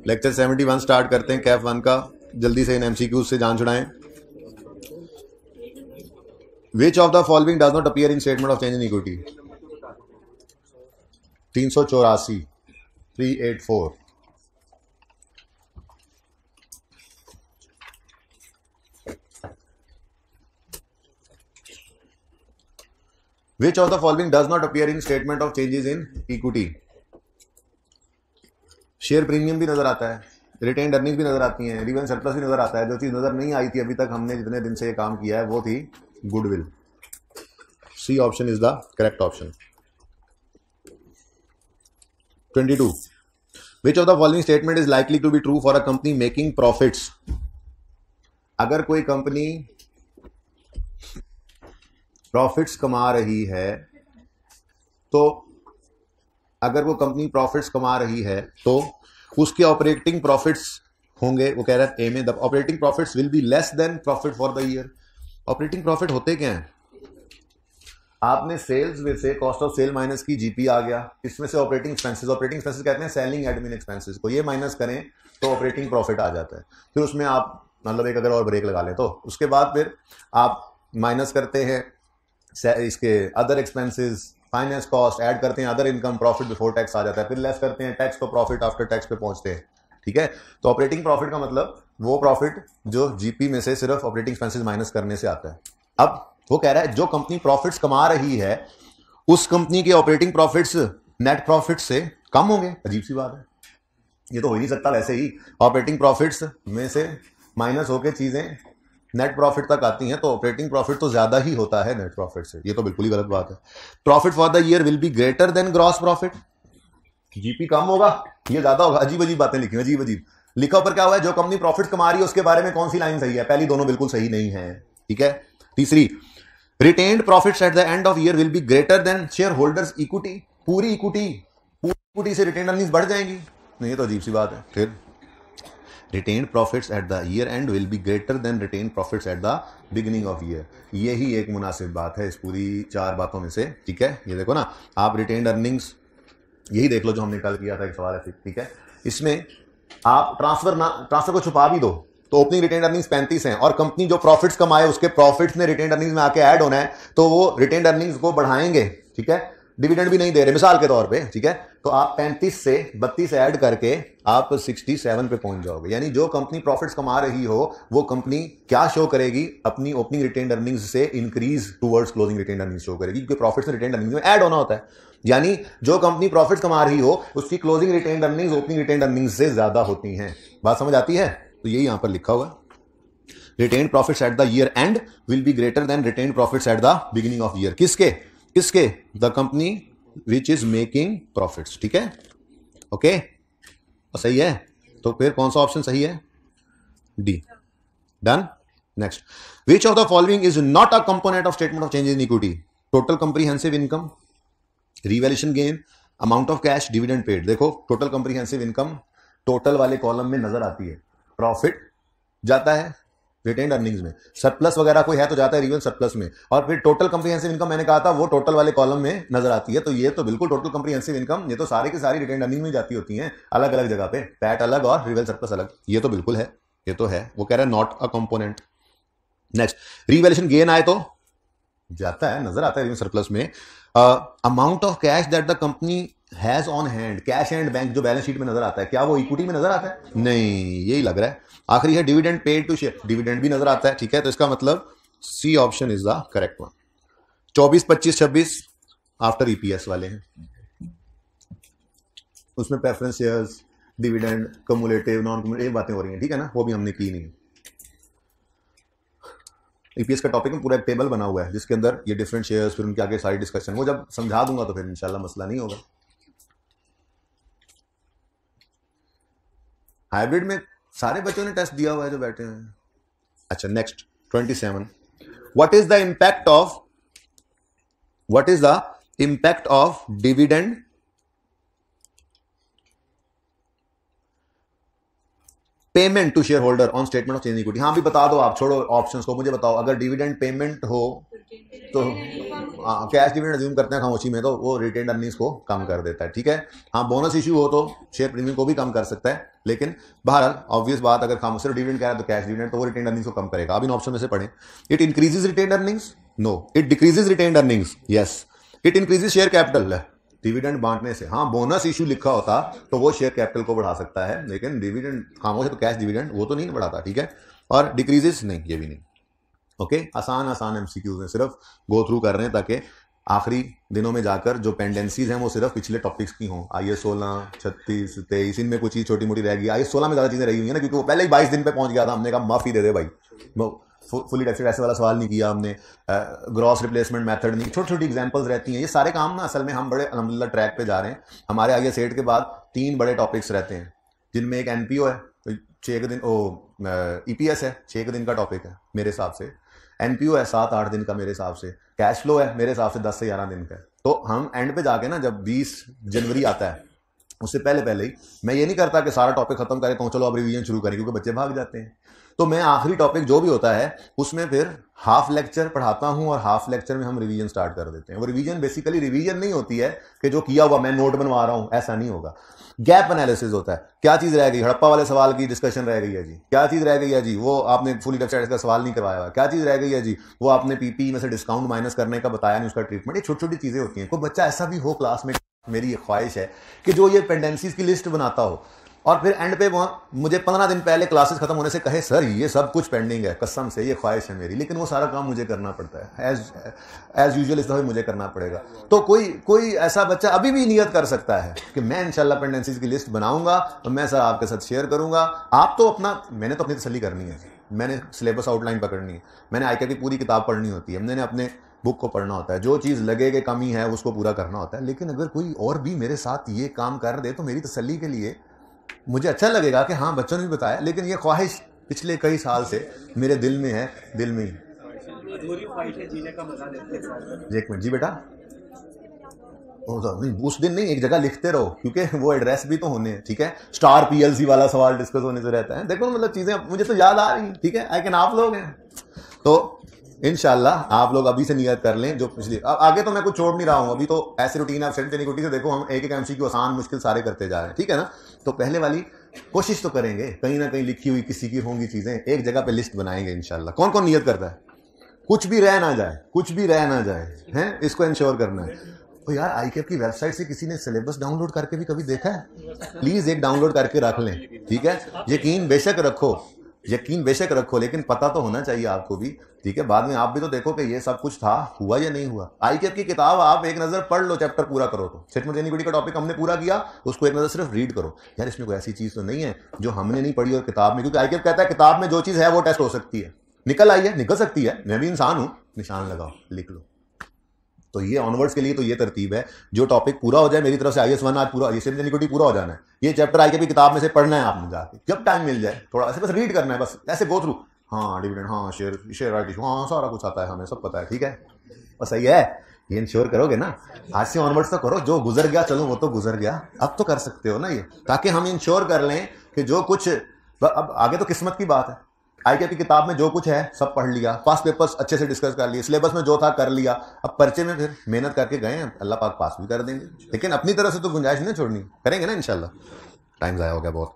Lecture 71 start करते हैं कैफ 1 का। जल्दी से इन एमसीक्यूज से जान छुड़ाएं। Which of the following does not appear in statement of change in equity? 384 384। Which of the following does not appear in statement of changes in equity? Share premium भी नजर आता है, रिटेन्ड अर्निंग्स भी नजर आती हैं, रिवेन्यू सरप्लस भी नजर आता है। जो चीज नजर नहीं आई थी अभी तक, हमने जितने दिन से ये काम किया है, वो थी goodwill. C option is the correct option. 22. Which of the following statement is likely to be true for a company making profits? अगर कोई कंपनी प्रॉफिट्स कमा रही है तो अगर वो कंपनी प्रॉफिट्स कमा रही है तो उसके ऑपरेटिंग प्रॉफिट्स होंगे, वो कह रहा है ए में, the operating profits will be less than profit for the year. Operating profit होते क्या हैं? आपने सेल्स में से कॉस्ट ऑफ सेल माइनस की, जीपी आ गया, इसमें से ऑपरेटिंग एक्सपेंसेस, ऑपरेटिंग एक्सपेंसेस कहते हैं सेलिंग एडमिन एक्सपेंसेस को, ये माइनस करें तो ऑपरेटिंग प्रॉफिट आ जाता है। फिर उसमें आप मतलब एक अगर और ब्रेक लगा लें तो उसके बाद फिर आप माइनस करते हैं इसके other expenses, finance cost, add करते हैं other income, profit before tax आ जाता है, फिर लेस करते हैं टैक्स, तो प्रॉफिट आफ्टर टैक्स पे पहुंचते हैं। ठीक है, तो ऑपरेटिंग प्रॉफिट का मतलब वो प्रॉफिट जो जीपी में से सिर्फ ऑपरेटिंग एक्सपेंसेस माइनस करने से आता है। अब वो कह रहा है जो कंपनी प्रॉफिट्स कमा रही है उस कंपनी के ऑपरेटिंग प्रॉफिट्स नेट प्रॉफिट से कम होंगे। अजीब सी बात है, ये तो हो ही नहीं सकता। वैसे ही ऑपरेटिंग प्रॉफिट्स में से माइनस होकर चीजें नेट प्रॉफिट तक आती हैं, तो ऑपरेटिंग प्रॉफिट तो ज्यादा ही होता है नेट प्रॉफिट से। ये तो बिल्कुल ही गलत बात है। Profit for the year will be greater than gross profit. GP कम होगा, ये ज्यादा होगा। अजीब अजीब बातें लिखी, अजीब अजीब लिखा। ऊपर क्या हुआ है? जो कंपनी प्रॉफिट कमा रही है उसके बारे में कौन सी लाइन सही है? पहली दोनों बिल्कुल सही नहीं है। ठीक है। तीसरी, retained profits at the end of year will be greater then share holders equity. पूरी इक्विटी से रिटेन्ड अर्निंग्स बढ़ जाएंगी? नहीं, तो अजीब सी बात है। फिर retained profits at the year end will be greater than retained profits at the beginning of year। यही एक मुनासिब बात है इस पूरी 4 बातों में से। ठीक है, ये देखो ना, आप रिटेन्ड अर्निंग्स यही देख लो जो हमने कल किया था, एक सवाल है। ठीक है, इसमें आप ट्रांसफर को छुपा भी दो तो ओपनिंग रिटेन्ड अर्निंग्स 35 हैं, और कंपनी जो प्रॉफिट्स कमाए उसके प्रॉफिट्स ने रिटेन्ड अर्निंग्स में आके ऐड होना है, तो वो रिटेन्ड अर्निंग्स को बढ़ाएंगे। ठीक है, डिविडेंड भी नहीं दे रहे मिसाल के तौर पे। ठीक है, तो आप 35 से 32 ऐड करके आप 67 पे पहुंच जाओगे। यानी जो कंपनी प्रॉफिट्स कमा रही हो वो कंपनी क्या शो करेगी? अपनी ओपनिंग रिटेन्ड अर्निंग्स से increase towards closing retained earnings show करेगी, क्योंकि प्रॉफिट्स रिटेन्ड अर्निंग्स में ऐड होना होता है। यानी जो कंपनी प्रॉफिट्स कमा रही हो उसकी closing retained earnings opening retained earnings से ज्यादा होती हैं। बात समझ आती है? तो यही यहां पर लिखा हुआ है, retained profits at the year end will be greater than retained profits at the beginning of year. किसके? The company which is making profits. ठीक है, ओके, तो सही है। तो फिर कौन सा ऑप्शन सही है? D. Done. Next, which of the following is not a component of statement of change in equity? Total comprehensive income, revaluation gain, amount of cash, dividend paid. देखो, टोटल कंप्रीहेंसिव इनकम टोटल वाले column में नजर आती है, profit जाता है retained earnings में, surplus वगैरह कोई है तो जाता है रिवेन्यू सरप्लस में, और फिर टोटल कंप्रीहेंसिव इनकम मैंने कहा था वो टोटल वाले कॉलम में नजर आती है। तो ये तो बिल्कुल टोटल कंप्रीहेंसिव इनकम, ये तो सारी की सारी रिटेन्ड अर्निंग में जाती होती हैं, अलग अलग जगह पे, पैट अलग और रिवेन्यू सरप्लस अलग। ये तो बिल्कुल है, ये तो है। वो कह रहा है not a component. Next, revaluation gain आए तो जाता है, नजर आता है रिवेन्यू सरप्लस में। Amount of cash that the company has on hand, cash and bank जो बैलेंस शीट में नजर आता है, क्या वो इक्विटी में नजर आता है? नहीं, यही लग रहा है। आखिरी है dividend paid to share, dividend भी नजर आता है। ठीक है, तो इसका मतलब C option is the correct one. 24, 25, 26 after EPS वाले हैं, उसमें preference shares, dividend, cumulative, non cumulative बातें हो रही हैं। ठीक है ना, वो भी हमने की नहीं। ईपीएस का टॉपिक में पूरा एक टेबल बना हुआ है जिसके अंदर ये डिफरेंट शेयर्स, फिर उनके आगे सारी डिस्कशन, वो जब समझा दूंगा तो फिर इंशाल्लाह मसला नहीं होगा। हाइब्रिड में सारे बच्चों ने टेस्ट दिया हुआ है जो बैठे हैं। अच्छा, next 27, what is the impact of dividend payment to share holder on statement of change equity. हाँ भी बता दो आप, छोड़ो ऑप्शंस को, मुझे बताओ अगर डिविडेंड पेमेंट हो तो कैश डिविडेंड अज्यूम करते हैं खामोशी में, तो वो रिटेन्ड अर्निंग्स को कम कर देता है, ठीक है। हाँ बोनस इश्यू हो तो शेयर प्रीमियम को भी कम कर सकता है, लेकिन बहरहाल ऑब्वियस बात, अगर खामोश सिर्फ डिविडेंड कह रहा है तो कैश डिविडेंड, तो वो रिटेन्ड अर्निंग्स को कम करेगा। अब इन ऑप्शन में से पढ़ें। It increases retained earnings, no. It decreases retained earnings, yes. It increases share capital, dividend बांटने से। हाँ बोनस इशू लिखा होता तो वो शेयर कैपिटल को बढ़ा सकता है, लेकिन डिविडेंड खामोश है तो कैश डिविडेंड वो तो नहीं बढ़ाता, ठीक है। और डिक्रीजेस नहीं, ये भी नहीं। ओके, आसान आसान एमसीक्यूज हैं, सिर्फ गो थ्रू कर रहे हैं ताकि आखिरी दिनों में जाकर जो पेंडेंसीज हैं वो सिर्फ पिछले टॉपिक्स की हों। IAS 16, 36, 23 इनमें कुछ चीज़ छोटी मोटी रह गई। IAS 16 में ज़्यादा चीज़ें रही हुई हैं ना, क्योंकि वो पहले ही 22 दिन पे पहुंच गया था। हमने कहा माफ़ी दे दे भाई, फुली टैक्सेड ऐसे वाला सवाल नहीं किया हमने, ग्रॉस रिप्लेसमेंट मेथड नहीं, छोटी छोटी एग्जांपल्स रहती हैं। ये सारे काम ना असल में हम बड़े अल्हम्दुलिल्लाह ट्रैक पे जा रहे हैं। हमारे IAS 8 के बाद 3 बड़े टॉपिक्स रहते हैं, जिनमें एक NPO है 6 दिन, EPS है 6 दिन का टॉपिक है मेरे हिसाब से, NPO है 7-8 दिन का मेरे हिसाब से, कैश फ्लो है मेरे हिसाब से 10 से 11 दिन का। तो हम एंड पे जाके ना, जब 20 जनवरी आता है उससे पहले ही मैं ये नहीं करता कि सारा टॉपिक खत्म करें तो चलो अब रिवीजन शुरू करें, क्योंकि बच्चे भाग जाते हैं। तो मैं आखिरी टॉपिक जो भी होता है उसमें फिर हाफ लेक्चर पढ़ाता हूं और हाफ लेक्चर में हम रिवीजन स्टार्ट कर देते हैं। वो रिवीजन बेसिकली रिवीजन नहीं होती है कि जो किया हुआ मैं नोट बनवा रहा हूं, ऐसा नहीं होगा। गैप एनालिसिस होता है। क्या चीज रह गई, हड़प्पा वाले सवाल की डिस्कशन रह गई है जी, क्या चीज रह गई है जी, वो आपने फुली वेबसाइट का सवाल नहीं करवाया हुआ, क्या चीज रह गई है जी, वो आपने पीपी में से डिस्काउंट माइनस करने का बताया नहीं, उसका ट्रीटमेंट। ये छोटी छोटी चीजें होती हैं। कोई बच्चा ऐसा भी हो क्लास में, मेरी ये ख्वाहिश है कि जो ये पेंडेंसीज की लिस्ट बनाता हो और फिर एंड पे मुझे 15 दिन पहले क्लासेस खत्म होने से कहे सर ये सब कुछ पेंडिंग है, कसम से ये ख्वाहिश है मेरी, लेकिन वो सारा काम मुझे करना पड़ता है एज यूजुअल, इस दफे मुझे करना पड़ेगा। तो कोई ऐसा बच्चा अभी भी नियत कर सकता है कि मैं इंशाल्लाह पेंडेंसीज की लिस्ट बनाऊंगा और मैं सर आपके साथ शेयर करूंगा। आप तो मैंने तो अपनी तसल्ली करनी है, मैंने सिलेबस आउटलाइन पकड़नी है, मैंने ICAP की पूरी किताब पढ़नी होती है, मैंने अपने बुक को पढ़ना होता है, जो चीज़ लगे कि कमी है उसको पूरा करना होता है। लेकिन अगर कोई और भी मेरे साथ ये काम कर दे तो मेरी तसल्ली के लिए मुझे अच्छा लगेगा कि हाँ बच्चों ने भी बताया, लेकिन ये ख्वाहिश पिछले कई साल से मेरे दिल में है, दिल में ही। एक मिनट जी बेटा, उस दिन नहीं, एक जगह लिखते रहो, क्योंकि वो एड्रेस भी तो होने हैं, ठीक है। स्टार PLC वाला सवाल डिस्कस होने से रहता है। देखो मतलब चीजें मुझे तो याद आ रही, ठीक है। आई कैन, आप लोग हैं तो इंशाल्लाह आप लोग अभी से नियत कर लें। जो पिछली आगे तो मैं कुछ छोड़ नहीं रहा हूं, अभी तो ऐसे रूटीन है सेंट इक्विटी से। देखो हम एक MCQ आसान मुश्किल सारे करते जा रहे हैं, ठीक है ना। तो पहले वाली कोशिश तो करेंगे, कहीं ना कहीं लिखी हुई किसी की होंगी चीजें, एक जगह पे लिस्ट बनाएंगे इंशाल्लाह। कौन कौन नियत करता है? कुछ भी रह ना जाए, कुछ भी रह ना जाए, हैं, इसको इंश्योर करना है। तो यार ICAP की वेबसाइट से किसी ने सिलेबस डाउनलोड करके भी कभी देखा है? प्लीज एक डाउनलोड करके रख लें, ठीक है। यकीन बेशक रखो, लेकिन पता तो होना चाहिए आपको भी, ठीक है। बाद में आप भी तो देखो कि ये सब कुछ था, हुआ या नहीं हुआ। ICAP की किताब आप एक नजर पढ़ लो, चैप्टर पूरा करो तो स्टेटमेंट ऑफ इक्विटी का टॉपिक हमने पूरा किया, उसको एक नजर सिर्फ रीड करो। यार इसमें कोई ऐसी चीज तो नहीं है जो हमने नहीं पढ़ी और किताब में, क्योंकि ICAP कहता है किताब में जो चीज है वो टेस्ट हो सकती है, निकल आई है, निकल सकती है, मैं भी इंसान हूं, निशान लगाओ, लिख लो। तो ये ऑनवर्ड्स के लिए तो ये तरतीब है, जो टॉपिक पूरा हो जाए मेरी तरफ से IAS 1 आज पूरा, ये स्टेटमेंट ऑफ इक्विटी पूरा हो जाना है। ये चैप्टर ICAP की किताब में से पढ़ना है आपने जाके, जब टाइम मिल जाए थोड़ा ऐसे बस रीड करना है, बस ऐसे गो थ्रू। हाँ डिविडेंड, हाँ शेयर राइट इशू, हाँ सारा कुछ आता है, हमें सब पता है, ठीक है। बस सही है, ये इंश्योर करोगे ना, आज से ऑनवर्ड्स तो करो। जो गुजर गया चलो वो तो गुजर गया, अब तो कर सकते हो ना ये, ताकि हम इंश्योर कर लें कि जो कुछ अब आगे तो किस्मत की बात है। ICAP की किताब में जो कुछ है सब पढ़ लिया, पास पेपर्स अच्छे से डिस्कस कर लिए, सिलेबस में जो था कर लिया, अब पर्चे में फिर मेहनत करके गए हैं, अल्लाह पाक पास भी कर देंगे, लेकिन अपनी तरफ से तो गुंजाइश नहीं छोड़नी, करेंगे ना इंशाल्लाह। टाइम ज़ाया हो गया बहुत।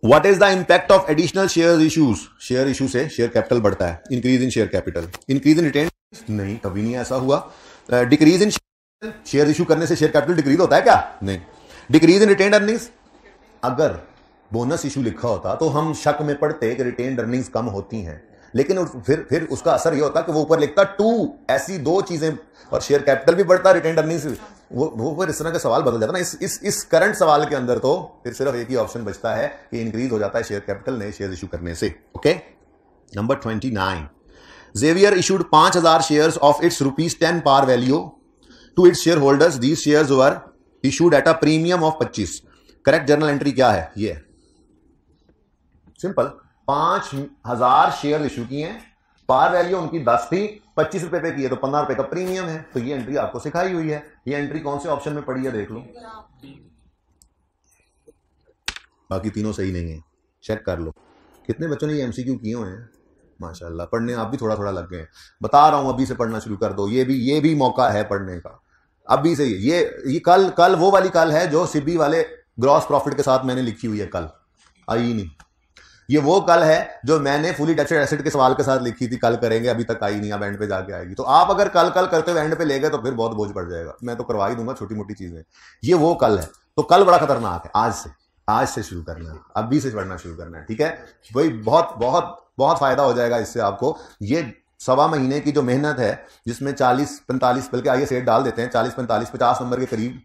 What is the impact of additional share issues? Share issue से शेयर कैपिटल बढ़ता है, increase in share capital, increase in retain नहीं, कभी नहीं ऐसा हुआ। डिक्रीज इन शेयर इशू करने से शेयर कैपिटल डिक्रीज होता है क्या? नहीं। डिक्रीज इन रिटेन अर्निंग्स, अगर बोनस इशू लिखा होता तो हम शक में पड़ते कि रिटेन्ड अर्निंग्स कम होती हैं, लेकिन फिर उसका असर यह होता कि वो ऊपर लिखता 2, ऐसी दो चीजें, और शेयर कैपिटल भी बढ़ता, रिटेन्ड अर्निंग्स, वो फिर इस तरह का सवाल बदल जाता ना। इस करंट सवाल के अंदर तो फिर सिर्फ एक ही ऑप्शन बचता है कि इंक्रीज हो जाता है शेयर कैपिटल नए शेयर इशू करने से। Okay, number 29, Xavier issued 5,000 shares of its ₹10 par value to its shareholders. These shares were issued at a premium of 25. Correct journal entry क्या है? ये सिंपल, 5,000 शेयर इशू किए हैं, पार वैल्यू उनकी 10 थी, 25 रुपए पे की है तो 15 रुपए का प्रीमियम है। तो ये एंट्री आपको सिखाई हुई है। ये एंट्री कौन से ऑप्शन में पड़ी है देख लो, बाकी तीनों सही नहीं है, चेक कर लो। कितने बच्चों ने ये एमसीक्यू किए हुए हैं, माशाल्लाह। पढ़ने आप भी थोड़ा थोड़ा लग गए हैं, बता रहा हूं अभी से पढ़ना शुरू कर दो। ये भी मौका है पढ़ने का अभी से। ये कल वो वाली कल है जो सिबी वाले ग्रॉस प्रॉफिट के साथ मैंने लिखी हुई है, कल आई नहीं। ये वो कल है जो मैंने फुली डचेड एसेट के सवाल के साथ लिखी थी, कल करेंगे, अभी तक आई नहीं, अब एंड पे जाके आएगी। तो आप अगर कल करते हुए एंड पे ले गए तो फिर बहुत बोझ पड़ जाएगा। मैं तो करवा ही दूंगा छोटी मोटी चीजें, ये वो कल है। तो कल बड़ा खतरनाक है, आज से शुरू करना है, अभी से पढ़ना शुरू करना है, ठीक है भाई। बहुत बहुत बहुत फायदा हो जाएगा इससे आपको। ये 1.25 महीने की जो मेहनत है, जिसमें 40-45, बल्कि आइए सेट डाल देते हैं, 40-45-50 नंबर के करीब,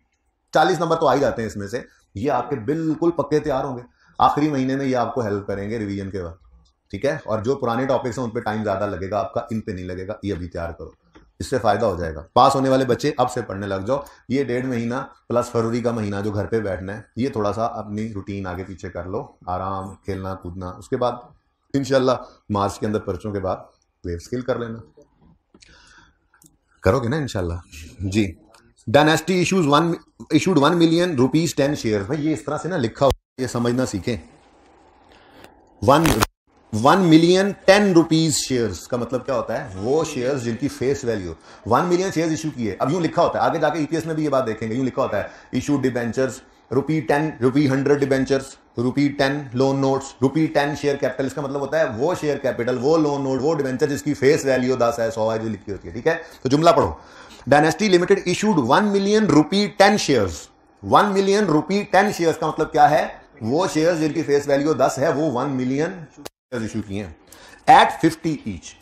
40 नंबर तो आ ही जाते हैं इसमें से, ये आपके बिल्कुल पक्के तैयार होंगे। आखिरी महीने में ये आपको हेल्प करेंगे रिवीजन के बाद, ठीक है। और जो पुराने टॉपिक्स हैं उन पे टाइम ज्यादा लगेगा आपका, इन पे नहीं लगेगा। ये अभी तैयार करो, इससे फायदा हो जाएगा। पास होने वाले बच्चे अब से पढ़ने लग जाओ। ये 1.5 महीना प्लस फरवरी का महीना जो घर पे बैठना है, ये थोड़ा सा अपनी रूटीन आगे पीछे कर लो, आराम, खेलना कूदना। उसके बाद इंशाल्लाह मार्च के अंदर पर्चों के बाद वेव स्किल कर लेना, करोगे ना इंशाल्लाह जी। Dynasty issued 1 million rupees 10 share. भाई ये इस तरह से ना लिखा हो, ये समझना सीखें। 1 मिलियन 10 रुपीज शेयर्स का मतलब क्या होता है? वो शेयर्स जिनकी face value 1 million shares issue किए। अब यूं लिखा होता है, आगे जाके ईपीएस में भी ये बात देखेंगे, यूं लिखा होता है issued debentures ₹10, ₹100 debentures, ₹10 loan notes, ₹10 share capital. इसका मतलब होता है वो शेयर कैपिटल, वो लोन नोट, वो डिबेंचर जिसकी फेस वैल्यू 10 है, 100 है, जो लिखी होती है, ठीक है। तो जुमला पढ़ो। Dynasty limited issued 1 million ₹10 shares. 1 million ₹10 shares का मतलब क्या है? वो शेयर्स जिनकी फेस वैल्यू 10 है, वो 1 मिलियन शेयर्स इशू किए हैं at 50 each.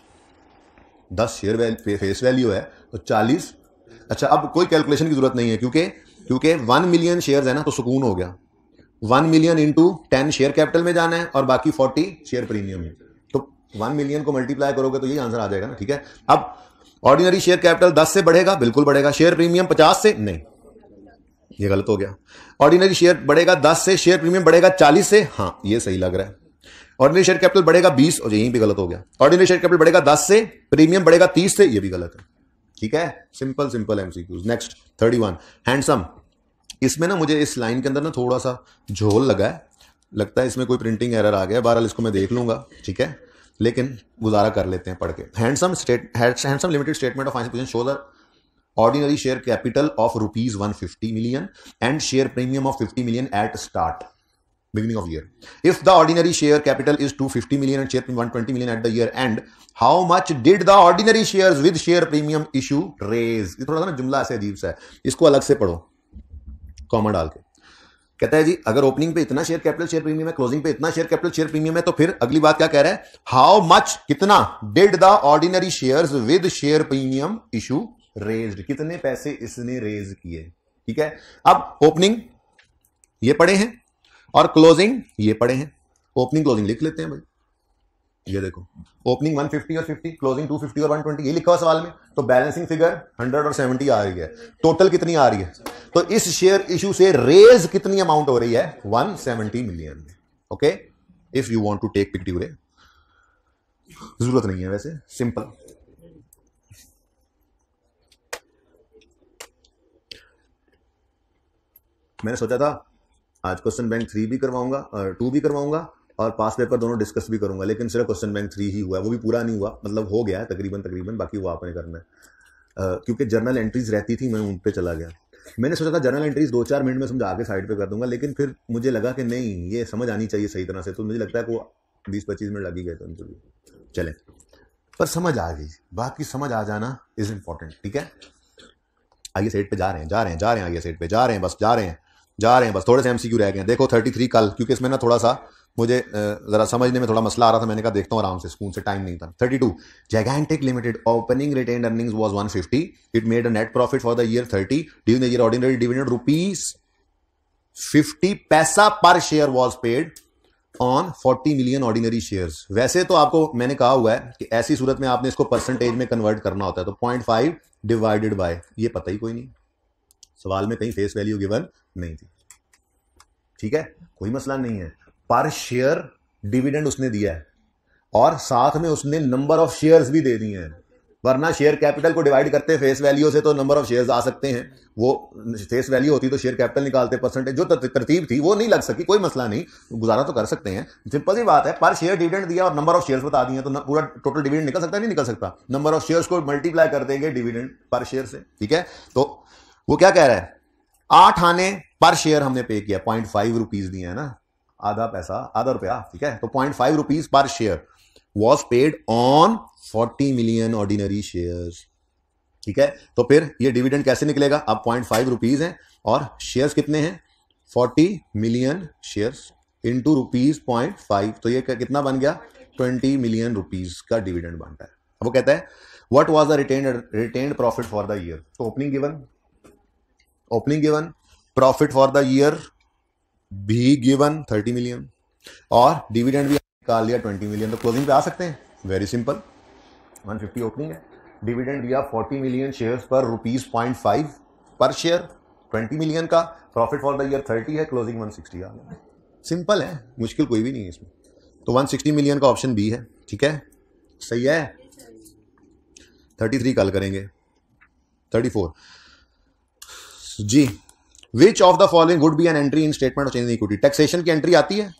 10 share face value है तो 40। अच्छा, अब कोई कैलकुलेशन की जरूरत नहीं है, क्योंकि 1 मिलियन शेयर्स है ना, तो सुकून हो गया। 1 मिलियन इंटू 10 शेयर कैपिटल में जाना है और बाकी 40 शेयर प्रीमियम है। तो 1 मिलियन को मल्टीप्लाई करोगे तो यही आंसर आ जाएगा ना, ठीक है। अब ऑर्डिनरी शेयर कैपिटल 10 से बढ़ेगा, बिल्कुल बढ़ेगा। शेयर प्रीमियम 50 से, नहीं, ये गलत हो गया। ऑर्डिनरी शेयर बढ़ेगा 10 से, शेयर प्रीमियम बढ़ेगा 40 से, हाँ ये सही लग रहा है। ऑर्डिनरी शेयर कैपिटल बढ़ेगा 20, और यहीं भी गलत हो गया। ऑर्डिनरी शेयर कैपिटल बढ़ेगा 10 से, प्रीमियम बढ़ेगा 30 से, ये भी गलत है, ठीक है। Simple MCQs. Next 31 handsome. इसमें ना मुझे इस लाइन के अंदर ना थोड़ा सा झोल लगा है, लगता है इसमें कोई प्रिंटिंग एरर आ गया। बहरहाल इसको मैं देख लूंगा, ठीक है, लेकिन गुजारा कर लेते हैं पढ़ के। Handsome limited statement of financial position show the ordinary share capital of ₹150 million and share premium of 50 million at start, beginning of year. If the ordinary share capital is 250 million and share premium 120 million at the year end, how much did the ordinary shares with share premium issue raise? ये थोड़ा सा ना जुमला ऐसे अजीब सा है, इसको अलग से पढ़ो कॉमा डाल के। कहता है जी, अगर ओपनिंग पे इतना शेयर कैपिटल शेयर प्रीमियम है, क्लोजिंग पे इतना शेयर कैपिटल शेयर प्रीमियम है, तो फिर अगली बात क्या कह रहा है? हाउ मच, कितना, did the ordinary shares with share premium issue raised, कितने पैसे इसने रेज किए, ठीक है। अब ओपनिंग ये पढ़े हैं और क्लोजिंग ये पढ़े हैं। ओपनिंग क्लोजिंग लिख लेते हैं भाई। ये देखो, ओपनिंग 150 और 50, क्लोजिंग 250 और 120, ये लिखा हुआ सवाल में। तो बैलेंसिंग फिगर 100 और 70 आ रही है, टोटल कितनी आ रही है? तो इस शेयर इशू से रेज कितनी अमाउंट हो रही है? 170 million. Okay, if you want to take picture, जरूरत नहीं है वैसे, सिंपल। मैंने सोचा था आज क्वेश्चन बैंक 3 भी करवाऊंगा और 2 भी करवाऊंगा और पास पेपर दोनों डिस्कस भी करूंगा, लेकिन सिर्फ क्वेश्चन बैंक 3 ही हुआ है। वो भी पूरा नहीं हुआ, मतलब हो गया है तकरीबन, बाकी वो आपने करना है। क्योंकि जर्नल एंट्रीज रहती थी, मैं उन पे चला गया। मैंने सोचा था जर्नल एंट्रीज 2-4 मिनट में समझा के साइड पे कर दूंगा, लेकिन फिर मुझे लगा कि नहीं, ये समझ आनी चाहिए सही तरह से। तो मुझे लगता है कि वो 20-25 मिनट लग ही गए थे उनको भी, चले, पर समझ आ गई। बाकी समझ आ जाना इज इंपॉर्टेंट, ठीक है। आगे सेट पे जा रहे हैं, आगे सेट पे जा रहे हैं, बस थोड़े से एमसीक्यू रह गए हैं। देखो 33 कल, क्योंकि इसमें ना थोड़ा सा मुझे जरा समझने में थोड़ा मसला आ रहा था, मैंने कहा देखता हूँ आराम से, स्कूल से टाइम नहीं था। 32 Gigantic Limited opening retained earnings was 150. It made a net profit for the year 30. During the year, ordinary dividend ₹50 पैसा पर share was paid on 40 million ordinary shares. वैसे तो आपको मैंने कहा हुआ है कि ऐसी सूरत में आपने इसको परसेंटेज में कन्वर्ट करना होता है, तो 0.5 डिवाइडेड बाय, ये पता ही कोई नहीं, सवाल में कहीं फेस वैल्यू गिवन नहीं थी, ठीक है, कोई मसला नहीं है। पर शेयर डिविडेंड उसने दिया है और साथ में उसने नंबर ऑफ शेयर्स भी दे दिए हैं। वरना शेयर कैपिटल को डिवाइड करते हैं फेस वैल्यू से तो नंबर ऑफ शेयर्स आ सकते हैं, वो फेस वैल्यू होती तो शेयर कैपिटल निकालते परसेंटेज, जो तरतीब थी वो नहीं लग सकी, कोई मसला नहीं, गुजारा तो कर सकते हैं, सिंपल सी बात है। पर शेयर डिविडेंड दिया और नंबर ऑफ शेयर्स बता दिए तो पूरा टोटल डिविडेंड निकल सकता है, नहीं निकल सकता, नंबर ऑफ शेयर्स को मल्टीप्लाई कर देंगे डिविडेंड पर शेयर से, ठीक है। तो वो क्या कह रहा है, 8 आने पर शेयर हमने पे किया, 0.5 रुपीज दिए है ना, आधा पैसा आधा रुपया, ठीक है। तो 0.5 rupees per share was paid on 40 million ordinary shares, ठीक है। तो फिर ये डिविडेंड कैसे निकलेगा, अब 0.5 रुपीज है और शेयर्स कितने हैं 40 मिलियन शेयर्स इंटू रुपीज 0.5, तो ये कितना बन गया 20 मिलियन रुपीज का डिविडेंड बनता है। अब वो कहता है what was the retained profit for the year, तो opening given profit for the year भी गिवन 30 मिलियन और डिविडेंड भी निकाल लिया 20 मिलियन, तो क्लोजिंग पे आ सकते हैं, वेरी सिंपल। 150 ओपनिंग है, डिविडेंड दिया 40 मिलियन शेयर्स पर ₹0.5 पर शेयर, 20 मिलियन का प्रॉफिट फॉर द ईयर 30 है, क्लोजिंग 160 आ गया, सिंपल है, मुश्किल कोई भी नहीं है इसमें। तो 160 मिलियन का ऑप्शन बी है, ठीक है, सही है। 33 कल करेंगे, 34 जी, which of the following would be an entry in statement of change in equity, taxation की एंट्री आती है,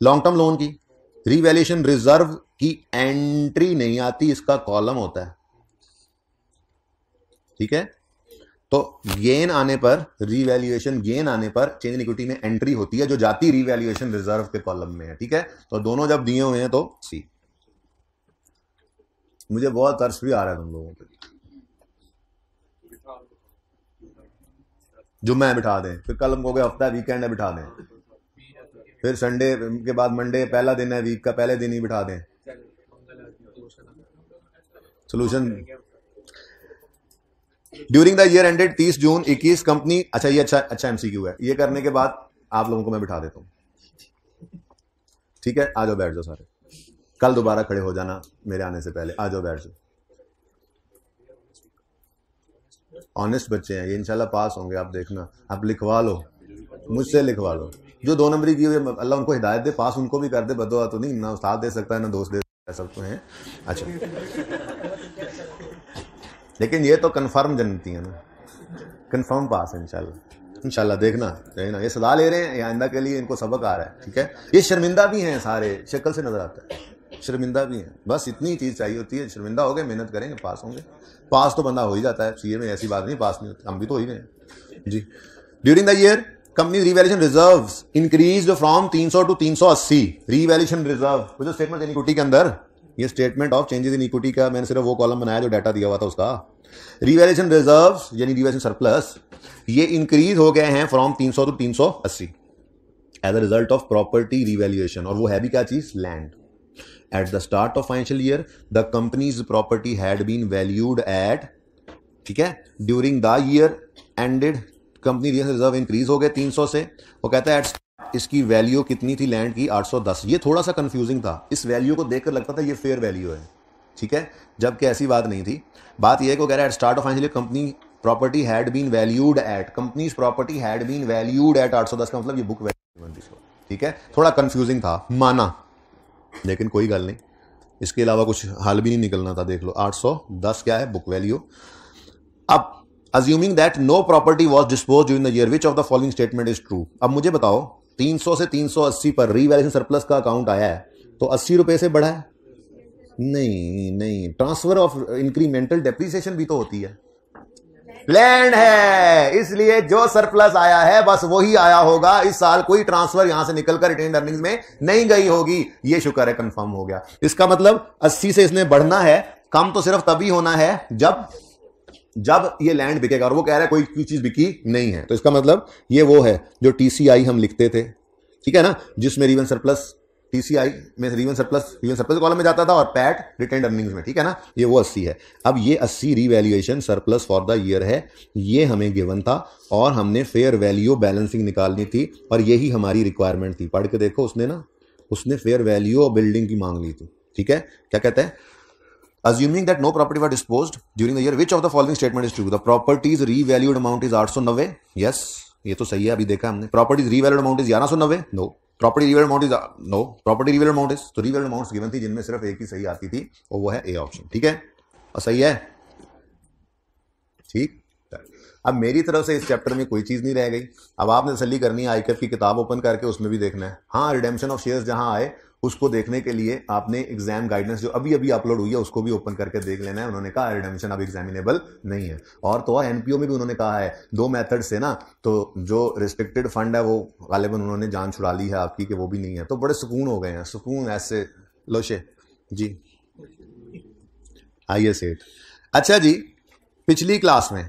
लॉन्ग टर्म लोन की, रिवैल्यूएशन रिजर्व की एंट्री नहीं आती, इसका कॉलम होता है, ठीक है। तो गेन आने पर, रिवैल्यूएशन गेन आने पर चेंज इन इक्विटी में एंट्री होती है जो जाती रिवैल्यूएशन रिजर्व के कॉलम में है, ठीक है। तो दोनों जब दिए हुए हैं तो सी। मुझे बहुत तरस भी आ रहा है तुम लोगों पे, जुम्मे है बिठा दें, फिर कल हो गया हफ्ता है, वीकेंड है बिठा दें, फिर संडे के बाद मंडे पहला दिन है वीक का, पहले दिन ही बिठा दें। Solution during the year ended 30 June 21 company, अच्छा ये अच्छा एमसीक्यू है, ये करने के बाद आप लोगों को मैं बिठा देता हूं, ठीक है। आ जाओ बैठ जाओ सारे, कल दोबारा खड़े हो जाना मेरे आने से पहले, आ जाओ बैठ जाओ। ऑनेस्ट बच्चे हैं ये, इंशाल्लाह पास होंगे, आप देखना, आप लिखवा लो, मुझसे लिखवा लो, जो 2 नंबरी की हुई अल्लाह उनको हिदायत दे, पास उनको भी कर दे, बदुआ तो नहीं, ना उस्ताद दे सकता है ना दोस्त दे सकता है, सब तो हैं। अच्छा लेकिन ये तो कंफर्म जनती है ना, कंफर्म पास है इंशाल्लाह देखना, ये सदा ले रहे हैं, या आइंदा के लिए इनको सबक आ रहा है, ठीक है। ये शर्मिंदा भी हैं सारे, शक्ल से नजर आता है शर्मिंदा भी हैं, बस इतनी चीज चाहिए होती है, शर्मिंदा हो गए, मेहनत करेंगे, पास होंगे, पास तो बंदा हो ही जाता है, सीए में ऐसी बात नहीं पास नहीं होती, हम भी तो हो ही गए जी। During the year company revaluation reserves increased from 300 to 380, revaluation reserve, वो जो स्टेटमेंट इन इक्विटी के अंदर, ये statement of changes in equity का मैंने सिर्फ वो कॉलम बनाया जो डाटा दिया हुआ था उसका, रिवैल्यूएशन रिजर्व्स यानी रिवैल्यूएशन सरप्लस, ये इंक्रीज हो गए हैं from 300 to 380 as a result of property revaluation, और वो है भी क्या चीज, land. At the start of financial year, the company's property had been valued at, ठीक है, during the year ended, company reserve increase हो गए 300 से, वो कहता है इसकी वैल्यू कितनी थी लैंड की 810, ये थोड़ा सा कंफ्यूजिंग था, इस वैल्यू को देखकर लगता था ये फेयर वैल्यू है, ठीक है, जबकि ऐसी बात नहीं थी। बात यह को कह रहा है at start of financial year company property had been valued at, company's property had been valued at 810 का मतलब ये बुक वैल्यू, ठीक है, थोड़ा कंफ्यूजिंग था, माना, लेकिन कोई गल नहीं, इसके अलावा कुछ हल भी नहीं निकलना था, देख लो 810 क्या है, बुक वैल्यू। अब assuming that no property was disposed during the year, which of the following statement is true. अब मुझे बताओ 300 से 380 पर रिवैल्यूएशन सरप्लस का अकाउंट आया है, तो 80 रुपए से बढ़ा है, नहीं, ट्रांसफर ऑफ इंक्रीमेंटल डेप्रिसिएशन भी तो होती है, लैंड है, इसलिए जो सरप्लस आया है बस वही आया होगा, इस साल कोई ट्रांसफर यहां से निकलकर रिटेन्ड अर्निंग्स में नहीं गई होगी, ये शुक्र है कंफर्म हो गया। इसका मतलब 80 से इसने बढ़ना है, कम तो सिर्फ तभी होना है जब ये लैंड बिकेगा, और वो कह रहा है कोई चीज बिकी नहीं है, तो इसका मतलब ये वो है जो टीसीआई हम लिखते थे, ठीक है ना, जिसमें रिवन सरप्लस, टीसीआई में रिवन सरप्लस कॉलम में जाता था और पैट रिटेन्ड अर्निंग्स में, ठीक है ना, ये वो 80 है। अब ये 80 revaluation surplus for the year है, ये हमें गिवन था और हमने फेयर वैल्यू बैलेंसिंग निकालनी थी, और यही हमारी रिक्वायरमेंट थी। पढ़ के देखो, उसने फेयर वैल्यू और बिल्डिंग की मांग ली थी, ठीक है। क्या कहते हैं, assuming that no property was disposed during the year, which of the following statement is true? The property's revalued amount is 890, yes, ये तो सही है, अभी देखा हमने। Property's revalued amount is 1190, no. Property revalued amount is no. Property revalued amount is, तो revalued amounts given थी जिनमें सिर्फ एक ही सही आती थी और वो है ए ऑप्शन, ठीक है। और सही है, ठीक। अब मेरी तरफ से इस चैप्टर में कोई चीज़ नहीं रह गई। अब आपने तसल्ली करनी है, आईकैप की किताब ओपन करके उसमें भी देखना है। हाँ, रिडेम्पशन ऑफ शेयर्स जहां आए उसको देखने के लिए आपने एग्जाम गाइडेंस जो अभी अभी अपलोड हुई है उसको भी ओपन करके देख लेना है। उन्होंने कहा रिडेम्पशन अब एग्जामिनेबल नहीं है। और तो एनपीओ में भी उन्होंने कहा है 2 मेथड से ना, तो जो रिस्ट्रिक्टेड फंड है वो गालिबन उन्होंने जान छुड़ा ली है आपकी कि वो भी नहीं है। तो बड़े सुकून हो गए हैं, सुकून ऐसे लोशे जी। IS8। अच्छा जी, पिछली क्लास में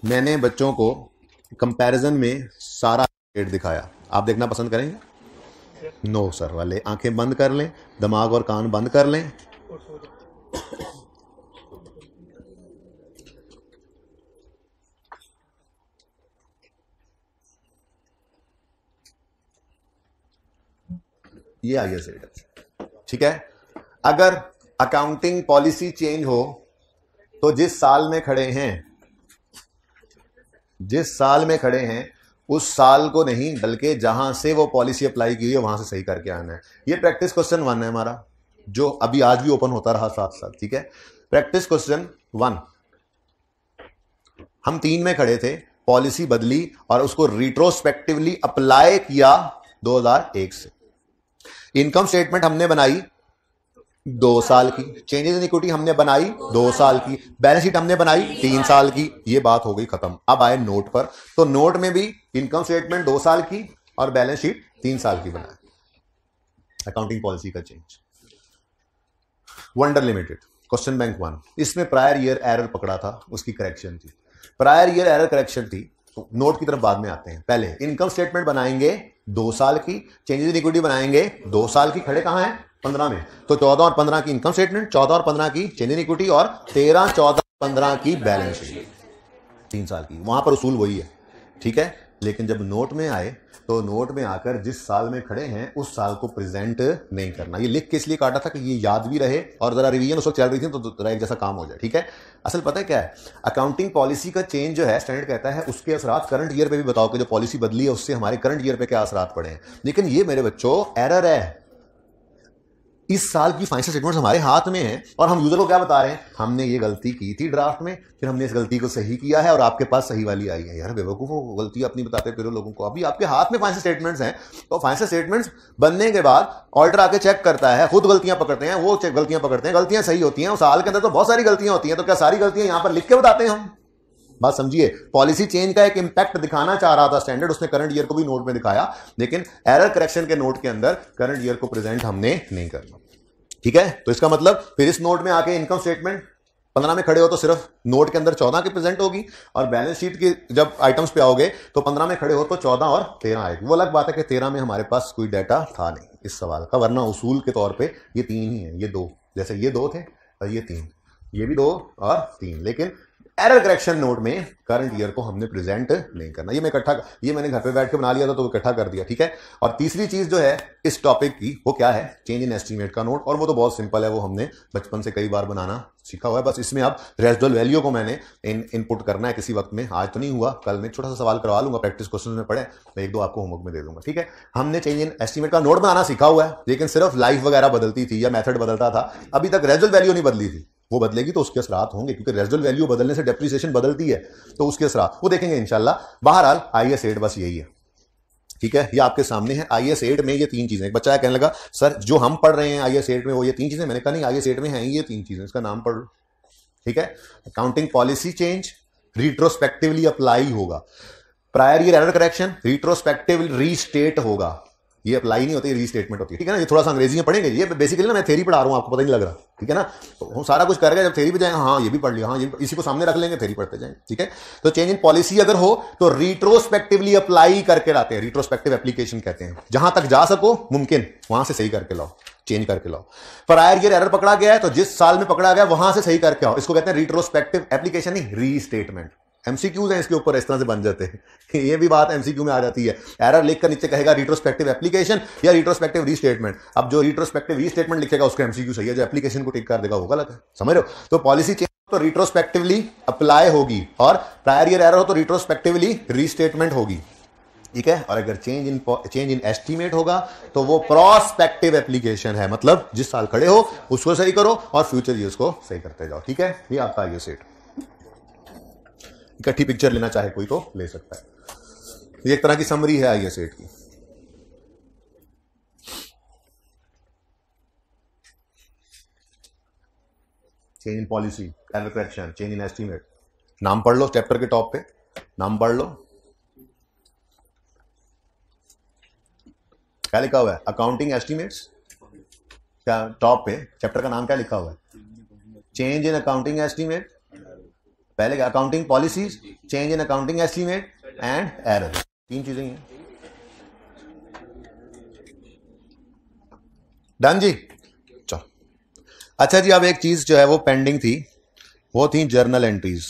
मैंने बच्चों को कंपैरिजन में सारा रेट दिखाया। आप देखना पसंद करेंगे? नो सर वाले आंखें बंद कर लें, दिमाग और कान बंद कर लें। ये IS8, ठीक है। अगर अकाउंटिंग पॉलिसी चेंज हो तो जिस साल में खड़े हैं उस साल को नहीं, बल्कि जहां से वो पॉलिसी अप्लाई की है वहां से सही करके आना है। ये प्रैक्टिस क्वेश्चन 1 है हमारा, जो अभी आज भी ओपन होता रहा साथ साथ, ठीक है। प्रैक्टिस क्वेश्चन 1, हम 3 में खड़े थे, पॉलिसी बदली और उसको रिट्रोस्पेक्टिवली अप्लाई किया 2001 से। इनकम स्टेटमेंट हमने बनाई 2 साल की, चेंजेस इन इक्विटी हमने बनाई 2 साल की, बैलेंस शीट हमने बनाई 3 साल की। ये बात हो गई खत्म। अब आए नोट पर, तो नोट में भी इनकम स्टेटमेंट 2 साल की और बैलेंस शीट 3 साल की बनाए। अकाउंटिंग पॉलिसी का change. Wonder limited, question bank 1, इसमें प्रायर ईयर एरर पकड़ा था, उसकी करेक्शन थी। प्रायर ईयर एरर करेक्शन थी, तो नोट की तरफ बाद में आते हैं। पहले इनकम स्टेटमेंट बनाएंगे 2 साल की, चेंजेस इन इक्विटी बनाएंगे 2 साल की। खड़े कहां हैं? 15 में। तो 14 और 15 की इनकम स्टेटमेंट, 14 और 15 की चेंज इन इक्विटी और 13, 14, 15 की बैलेंस शीट 3 साल की। वहां पर उसूल वही है, ठीक है। लेकिन जब नोट में आए तो नोट में आकर जिस साल में खड़े हैं उस साल को प्रेजेंट नहीं करना। ये लिख के इसलिए काटा था कि ये याद भी रहे और जरा रिवीजन उस वक्त चल रही थी तो जरा एक जैसा काम हो जाए, ठीक है। असल पता है क्या है, अकाउंटिंग पॉलिसी का चेंज जो है स्टैंडर्ड कहता है उसके असरात करंट ईयर पे भी बताओ कि जो पॉलिसी बदली है उससे हमारे करंट ईयर पे क्या असरात पड़े हैं। लेकिन ये मेरे बच्चों एरर है। इस साल की फाइनेंशियल स्टेटमेंट्स हमारे हाथ में है और हम यूजर को क्या बता रहे हैं, हमने ये गलती की थी ड्राफ्ट में, फिर हमने इस गलती को सही किया है और आपके पास सही वाली आई है। यार बेवकूफो, गलती अपनी बताते फिर लोगों को। अभी आपके हाथ में फाइनेंशियल स्टेटमेंट्स हैं, तो फाइनेंशियल स्टेटमेंट्स बनने के बाद ऑडिटर आके चेक करता है, खुद गलतियां पकड़ते हैं, वो गलतियां पकड़ते हैं, गलतियां सही होती हैं। उस साल के अंदर तो बहुत सारी गलतियां होती हैं, तो क्या सारी गलतियां यहां पर लिख के बताते हैं हम? बात समझिए। पॉलिसी चेंज का एक इंपैक्ट दिखाना चाह रहा था स्टैंडर्ड, उसने करंट ईयर को भी नोट में दिखाया, लेकिन एरर करेक्शन के नोट के अंदर करंट ईयर को प्रेजेंट हमने नहीं करना, ठीक है। तो इसका मतलब फिर इस नोट में आके इनकम स्टेटमेंट 15 में खड़े हो तो सिर्फ नोट के अंदर 14 की प्रेजेंट होगी, और बैलेंस शीट की जब आइटम्स पे आओगे तो 15 में खड़े हो तो 14 और 13 आएगी। वो अलग बात है कि 13 में हमारे पास कोई डाटा था नहीं इस सवाल का, वरना उसूल के तौर पे ये 3 ही है, ये 2, जैसे ये 2 थे और ये 3, ये भी 2 और 3। लेकिन एरर करेक्शन नोट में करंट ईयर को हमने प्रेजेंट नहीं करना। ये मैंने घर पे बैठ के बना लिया था तो इकट्ठा कर दिया, ठीक है। और तीसरी चीज जो है इस टॉपिक की वो क्या है, चेंज इन एस्टीमेट का नोट, और वो तो बहुत सिंपल है, वो हमने बचपन से कई बार बनाना सीखा हुआ है। बस इसमें अब रेसिडुअल वैल्यू को मैंने इनपुट करना है किसी वक्त में, आज तो नहीं हुआ, कल में छोटा सा सवाल करवा लूंगा, प्रैक्टिस क्वेश्चन में पढ़े मैं 1-2 आपको होमवर्क में दे दूंगा, ठीक है। हमने चेंज इन एस्टीमेट का नोट बनाना सीखा हुआ है, लेकिन सिर्फ लाइफ वगैरह बदलती थी या मेथड बदलता था, अभी तक रेसिडुअल वैल्यू नहीं बदली थी। वो बदलेगी तो उसके असरात होंगे, क्योंकि रेसिडुअल वैल्यू बदलने से डेप्रिसिएशन बदलती है, तो उसके असरात वो देखेंगे इंशाल्लाह। बहरहाल IS8 बस यही है, ठीक है। ये आपके सामने है। IS8 में ये 3 चीजें, एक बच्चा कहने लगा सर जो हम पढ़ रहे हैं IS8 में वो ये 3 चीजें, मैंने कहा नहीं IS8 में है ये 3 चीजें, इसका नाम पढ़ लो, ठीक है। Accounting policy change retrospectively apply होगा, prior year error correction retrospectively restate होगा, ये अप्लाई नहीं होती, रीस्टेटमेंट होती है, ठीक है ना। ये थोड़ा सा अंग्रेजी में पढ़ेंगे, ये बेसिकली ना मैं थ्योरी पढ़ा रहा हूं, आपको पता नहीं लग रहा, ठीक है ना। तो हम सारा कुछ करेंगे, जब थ्योरी पे जाएंगे हाँ ये भी पढ़ लिया, हाँ ये इसी को सामने रख लेंगे, थ्योरी पढ़ते जाएंगे, ठीक है। तो चेंज इन पॉलिसी अगर हो तो रिट्रोस्पेक्टिवली अप्लाई करके लाते हैं, रिट्रोस्पेक्टिव एप्लीकेशन कहते हैं। जहां तक जा सको मुमकिन वहां से सही करके लाओ, चेंज करके लाओ। प्रायर ईयर एरर पकड़ा गया है तो जिस साल में पकड़ा गया वहां से सही करके आओ, इसको कहते हैं रिट्रोस्पेक्टिव एप्लीकेशन, नहीं रीस्टेटमेंट। MCQs हैं इसके ऊपर, इस तरह से बन जाते हैं ये भी बात MCQ में आ जाती है। एरर लिखकर नीचे कहेगा रिट्रोस्पेक्टिव एप्लीकेशन या रिट्रोस्पेक्टिव रीस्टेटमेंट। अब जो रिट्रोस्पेक्टिव रीस्टेटमेंट लिखेगा उसका MCQ सही है, जो एप्लीकेशन को टिक कर देगा वो गलत है, समझ रहे हो। तो पॉलिसी चेंज तो रिट्रोस्पेक्टिवली अप्लाई होगी, और प्रायर ईयर एरर हो तो रिट्रोस्पेक्टिवली रीस्टेटमेंट होगी। ठीक है। और अगर चेंज इन एस्टीमेट होगा तो वो प्रोस्पेक्टिव एप्लीकेशन है, मतलब जिस साल खड़े हो उसको सही करो और फ्यूचर ईयर्स को सही करते जाओ। ठीक है, ये आपका ये सेट। इकट्ठी पिक्चर लेना चाहे कोई तो ले सकता है। ये एक तरह की समरी है आई सेट की। Change in policy, error correction, change in estimate. नाम पढ़ लो चैप्टर के टॉप पे, नाम पढ़ लो क्या लिखा हुआ है, अकाउंटिंग एस्टीमेट्स। क्या टॉप पे चैप्टर का नाम क्या लिखा हुआ है, चेंज इन अकाउंटिंग एस्टीमेट। पहले क्या, accounting policies, change in accounting estimate and error, तीन चीजें हैं। डन जी, चलो। अच्छा जी, अब एक चीज जो है वो पेंडिंग थी, वो थी जर्नल एंट्रीज।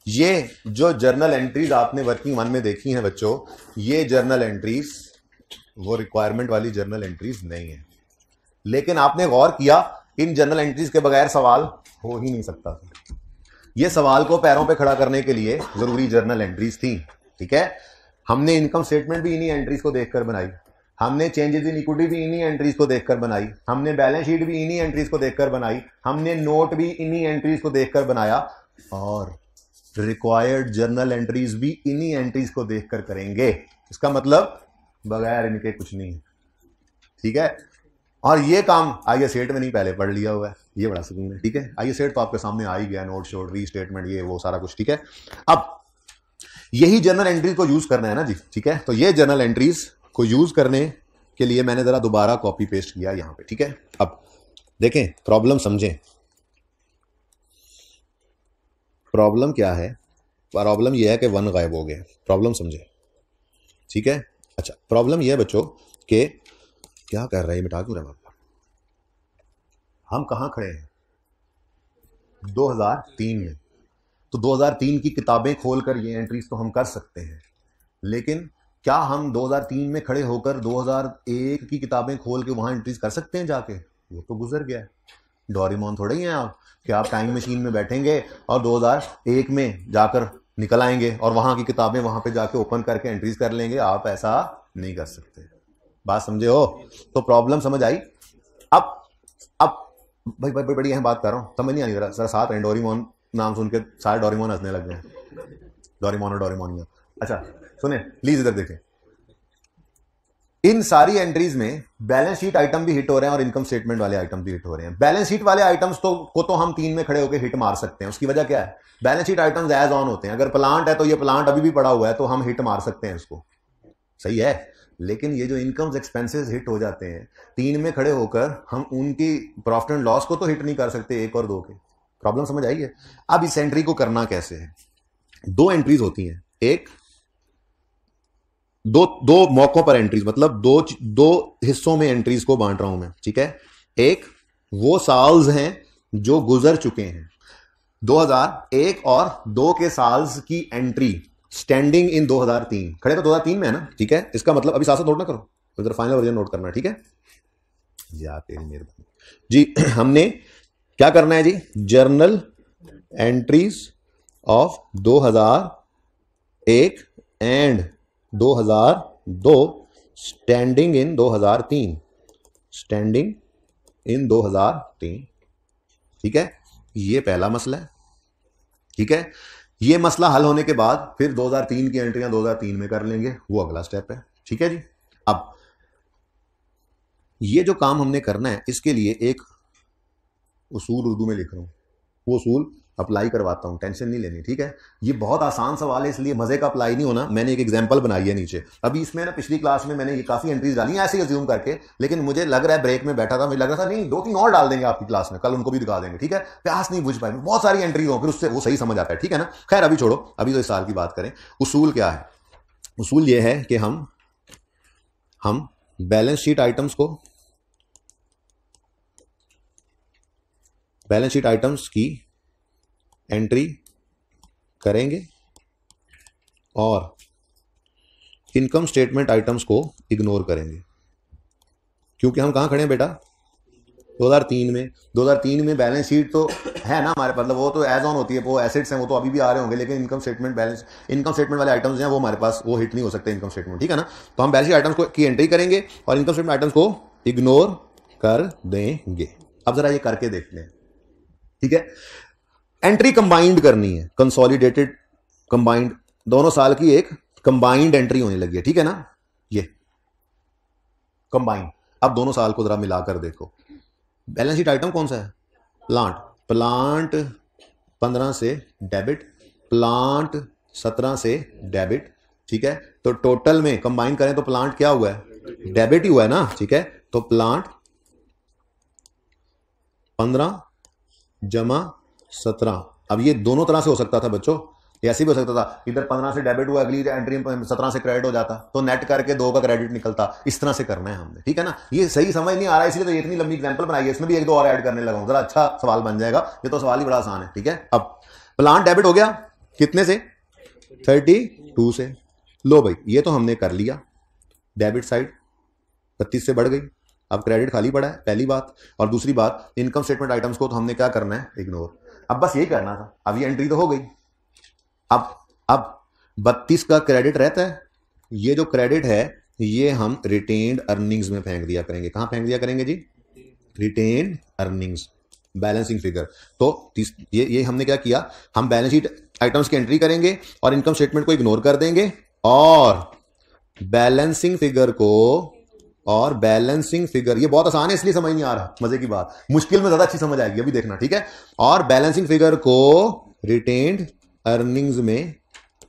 ये जो जर्नल एंट्रीज आपने वर्किंग 1 में देखी हैं बच्चों, ये जर्नल एंट्रीज वो रिक्वायरमेंट वाली जर्नल एंट्रीज नहीं है। लेकिन आपने गौर किया, इन जर्नल एंट्रीज के बगैर सवाल हो ही नहीं सकता था। ये सवाल को पैरों पे खड़ा करने के लिए जरूरी जर्नल एंट्रीज थी। ठीक है, हमने इनकम स्टेटमेंट भी इन्हीं एंट्रीज को देखकर बनाई, हमने चेंजेस इन इक्विटी भी इन्हीं एंट्रीज को देखकर बनाई, हमने बैलेंस शीट भी इन्हीं एंट्रीज को देखकर बनाई, हमने नोट भी इन्हीं एंट्रीज को देखकर बनाया, और रिक्वायर्ड जर्नल एंट्रीज भी इन्हीं एंट्रीज को देखकर करेंगे। इसका मतलब बगैर इनके कुछ नहीं है। ठीक है, और ये काम आईए सेट में नहीं पहले पढ़ लिया हुआ है, ये बड़ा सुकून है। ठीक है, आईए सेट तो आपके सामने आ ही गया, नोट शोट री स्टेटमेंट ये वो सारा कुछ। ठीक है, अब यही जर्नल एंट्रीज को यूज करना है ना जी। ठीक है, तो ये जर्नल एंट्रीज को यूज करने के लिए मैंने जरा दोबारा कॉपी पेस्ट किया यहां पे। ठीक है, अब देखें, प्रॉब्लम समझें। प्रॉब्लम क्या है, प्रॉब्लम यह है कि 1 गायब हो गया, प्रॉब्लम समझे। ठीक है, अच्छा प्रॉब्लम यह है बच्चों कि क्या कर रहे हैं, मिटा क्यों रहे, हम कहां खड़े हैं 2003 में। तो 2003 की किताबें खोलकर ये एंट्रीज तो हम कर सकते हैं, लेकिन क्या हम 2003 में खड़े होकर 2001 की किताबें खोल के वहां एंट्रीज कर सकते हैं जाके? वो तो गुजर गया है। डोरेमोन थोड़े ही हैं आप कि आप टाइम मशीन में बैठेंगे और 2001 में जाकर निकल आएंगे और वहां की किताबें वहां पे जाके ओपन करके एंट्रीज कर लेंगे। आप ऐसा नहीं कर सकते। बात समझे हो? तो प्रॉब्लम समझ आई? अब भाई बड़ी अहम बात कर रहा हूं, समझ नहीं आई? जरा साथ हैं, डोरेमोन नाम सुन के सारे डोरेमोन हंसने लग गए। डोरेमोन और डोरेमोनिया। अच्छा सुने प्लीज, इधर देखें। इन सारी एंट्रीज में बैलेंस शीट आइटम भी हिट हो रहे हैं और इनकम स्टेटमेंट वाले आइटम भी हिट हो रहे हैं। बैलेंस शीट वाले आइटम्स को हम 3 में खड़े होकर हिट मार सकते हैं। उसकी वजह क्या है? Balance sheet items as on होते हैं। अगर प्लांट है तो ये प्लांट अभी भी पड़ा हुआ है तो हम हिट मार सकते हैं इसको, सही है। लेकिन ये जो इनकम्स एक्सपेंसेस हिट हो जाते हैं 3 में खड़े होकर, हम उनकी प्रॉफिट एंड लॉस को तो हिट नहीं कर सकते 1 और 2 के। प्रॉब्लम समझ आई है? अब इस एंट्री को करना कैसे है? 2 एंट्रीज होती हैं, एक दो मौकों पर एंट्रीज, मतलब दो हिस्सों में एंट्रीज को बांट रहा हूं मैं। ठीक है, एक वो साल्स हैं जो गुजर चुके हैं, 2001 और 2 के साल्स की एंट्री स्टैंडिंग इन 2003। खड़े तो 2003 में है ना। ठीक है, इसका मतलब अभी साथ नोट ना करो, इधर फाइनल वर्जन नोट करना है। ठीक है, या तेरी मेहरबानी जी। हमने क्या करना है जी? Journal entries of 2001 and 2002 standing in 2003, standing in 2003। ठीक है, ये पहला मसला है। ठीक है, ये मसला हल होने के बाद फिर 2003 की एंट्रियां 2003 में कर लेंगे, वो अगला स्टेप है। ठीक है जी, अब ये जो काम हमने करना है इसके लिए एक उसूल उर्दू में लिख रहा हूं, वो उसूल अप्लाई करवाता हूं, टेंशन नहीं लेनी। ठीक है, ये बहुत आसान सवाल है इसलिए मजे का अप्लाई नहीं होना। मैंने एक एग्जांपल बनाई है नीचे। अभी इसमें ना पिछली क्लास में मैंने ये काफी एंट्रीज डाली ऐसे ही अज्यूम करके, लेकिन मुझे लग रहा है ब्रेक में बैठा था, मुझे लग रहा था नहीं 2-3 और डाल देंगे आपकी क्लास में, कल उनको भी दिखा देंगे। ठीक है, प्यास नहीं बुझ पाए, बहुत सारी एंट्रीज हो फिर उससे वो सही समझ आता है। ठीक है ना, खैर अभी छोड़ो, अभी तो इस साल की बात करें। उसूल क्या है? उसूल ये है कि हम बैलेंस शीट आइटम्स को, बैलेंस शीट आइटम्स की एंट्री करेंगे और इनकम स्टेटमेंट आइटम्स को इग्नोर करेंगे। क्योंकि हम कहां खड़े हैं बेटा? 2003 में बैलेंस शीट तो है ना हमारे, मतलब वो तो एज ऑन होती है, वो एसेट्स हैं, वो तो अभी भी आ रहे होंगे, लेकिन income statement balance, income statement वाले आइटम्स हैं वो हमारे पास वो हिट नहीं हो सकते इनकम स्टेटमेंट, ठीक है ना। तो हम बैलेंस शीट आइटम्स को की एंट्री करेंगे और इनकम स्टेटमेंट आइटम्स को इग्नोर कर देंगे। अब जरा ये करके देखते हैं, ठीक है। एंट्री कंबाइंड करनी है, कंसोलिडेटेड कंबाइंड, दोनों साल की एक कंबाइंड एंट्री होने लगी है, ठीक है ना। ये कंबाइंड, अब दोनों साल को जरा मिलाकर देखो। बैलेंस शीट आइटम कौन सा है? प्लांट 15 से डेबिट, प्लांट 17 से डेबिट, ठीक है। तो टोटल में कंबाइन करें तो प्लांट क्या हुआ है? डेबिट ही हुआ है ना, ठीक है। तो प्लांट 15 जमा 17, अब ये दोनों तरह से हो सकता था बच्चों, ऐसे भी हो सकता था, इधर 15 से डेबिट हुआ, अगली एंट्री 17 से क्रेडिट हो जाता, तो नेट करके 2 का क्रेडिट निकलता। इस तरह से करना है हमने, ठीक है ना। ये सही समझ नहीं आ रहा है इसलिए तो इतनी लंबी एग्जांपल बनाई है, इसमें भी 1-2 और ऐड करने लगा हूं, जरा अच्छा सवाल बन जाएगा, ये तो सवाल ही बड़ा आसान है, ठीक है। अब प्लांट डेबिट हो गया कितने से? 32 से। लो भाई ये तो हमने कर लिया, डेबिट साइड 32 से बढ़ गई, अब क्रेडिट खाली पड़ा है, पहली बात। और दूसरी बात, इनकम स्टेटमेंट आइटम्स को तो हमने क्या करना है? इग्नोर। अब बस यही करना था, अब ये एंट्री तो हो गई। अब 32 का क्रेडिट रहता है, ये जो क्रेडिट है ये हम रिटेन्ड अर्निंग्स में फेंक दिया करेंगे। कहां फेंक दिया करेंगे जी? Retained earnings, balancing figure. तो ये हमने क्या किया, हम बैलेंस शीट आइटम्स की एंट्री करेंगे और इनकम स्टेटमेंट को इग्नोर कर देंगे, और बैलेंसिंग फिगर को, और बैलेंसिंग फिगर, ये बहुत आसान है इसलिए समझ नहीं आ रहा, मजे की बात, मुश्किल में ज्यादा अच्छी समझ आएगी, अभी देखना, ठीक है। और बैलेंसिंग फिगर को रिटेन्ड अर्निंग्स में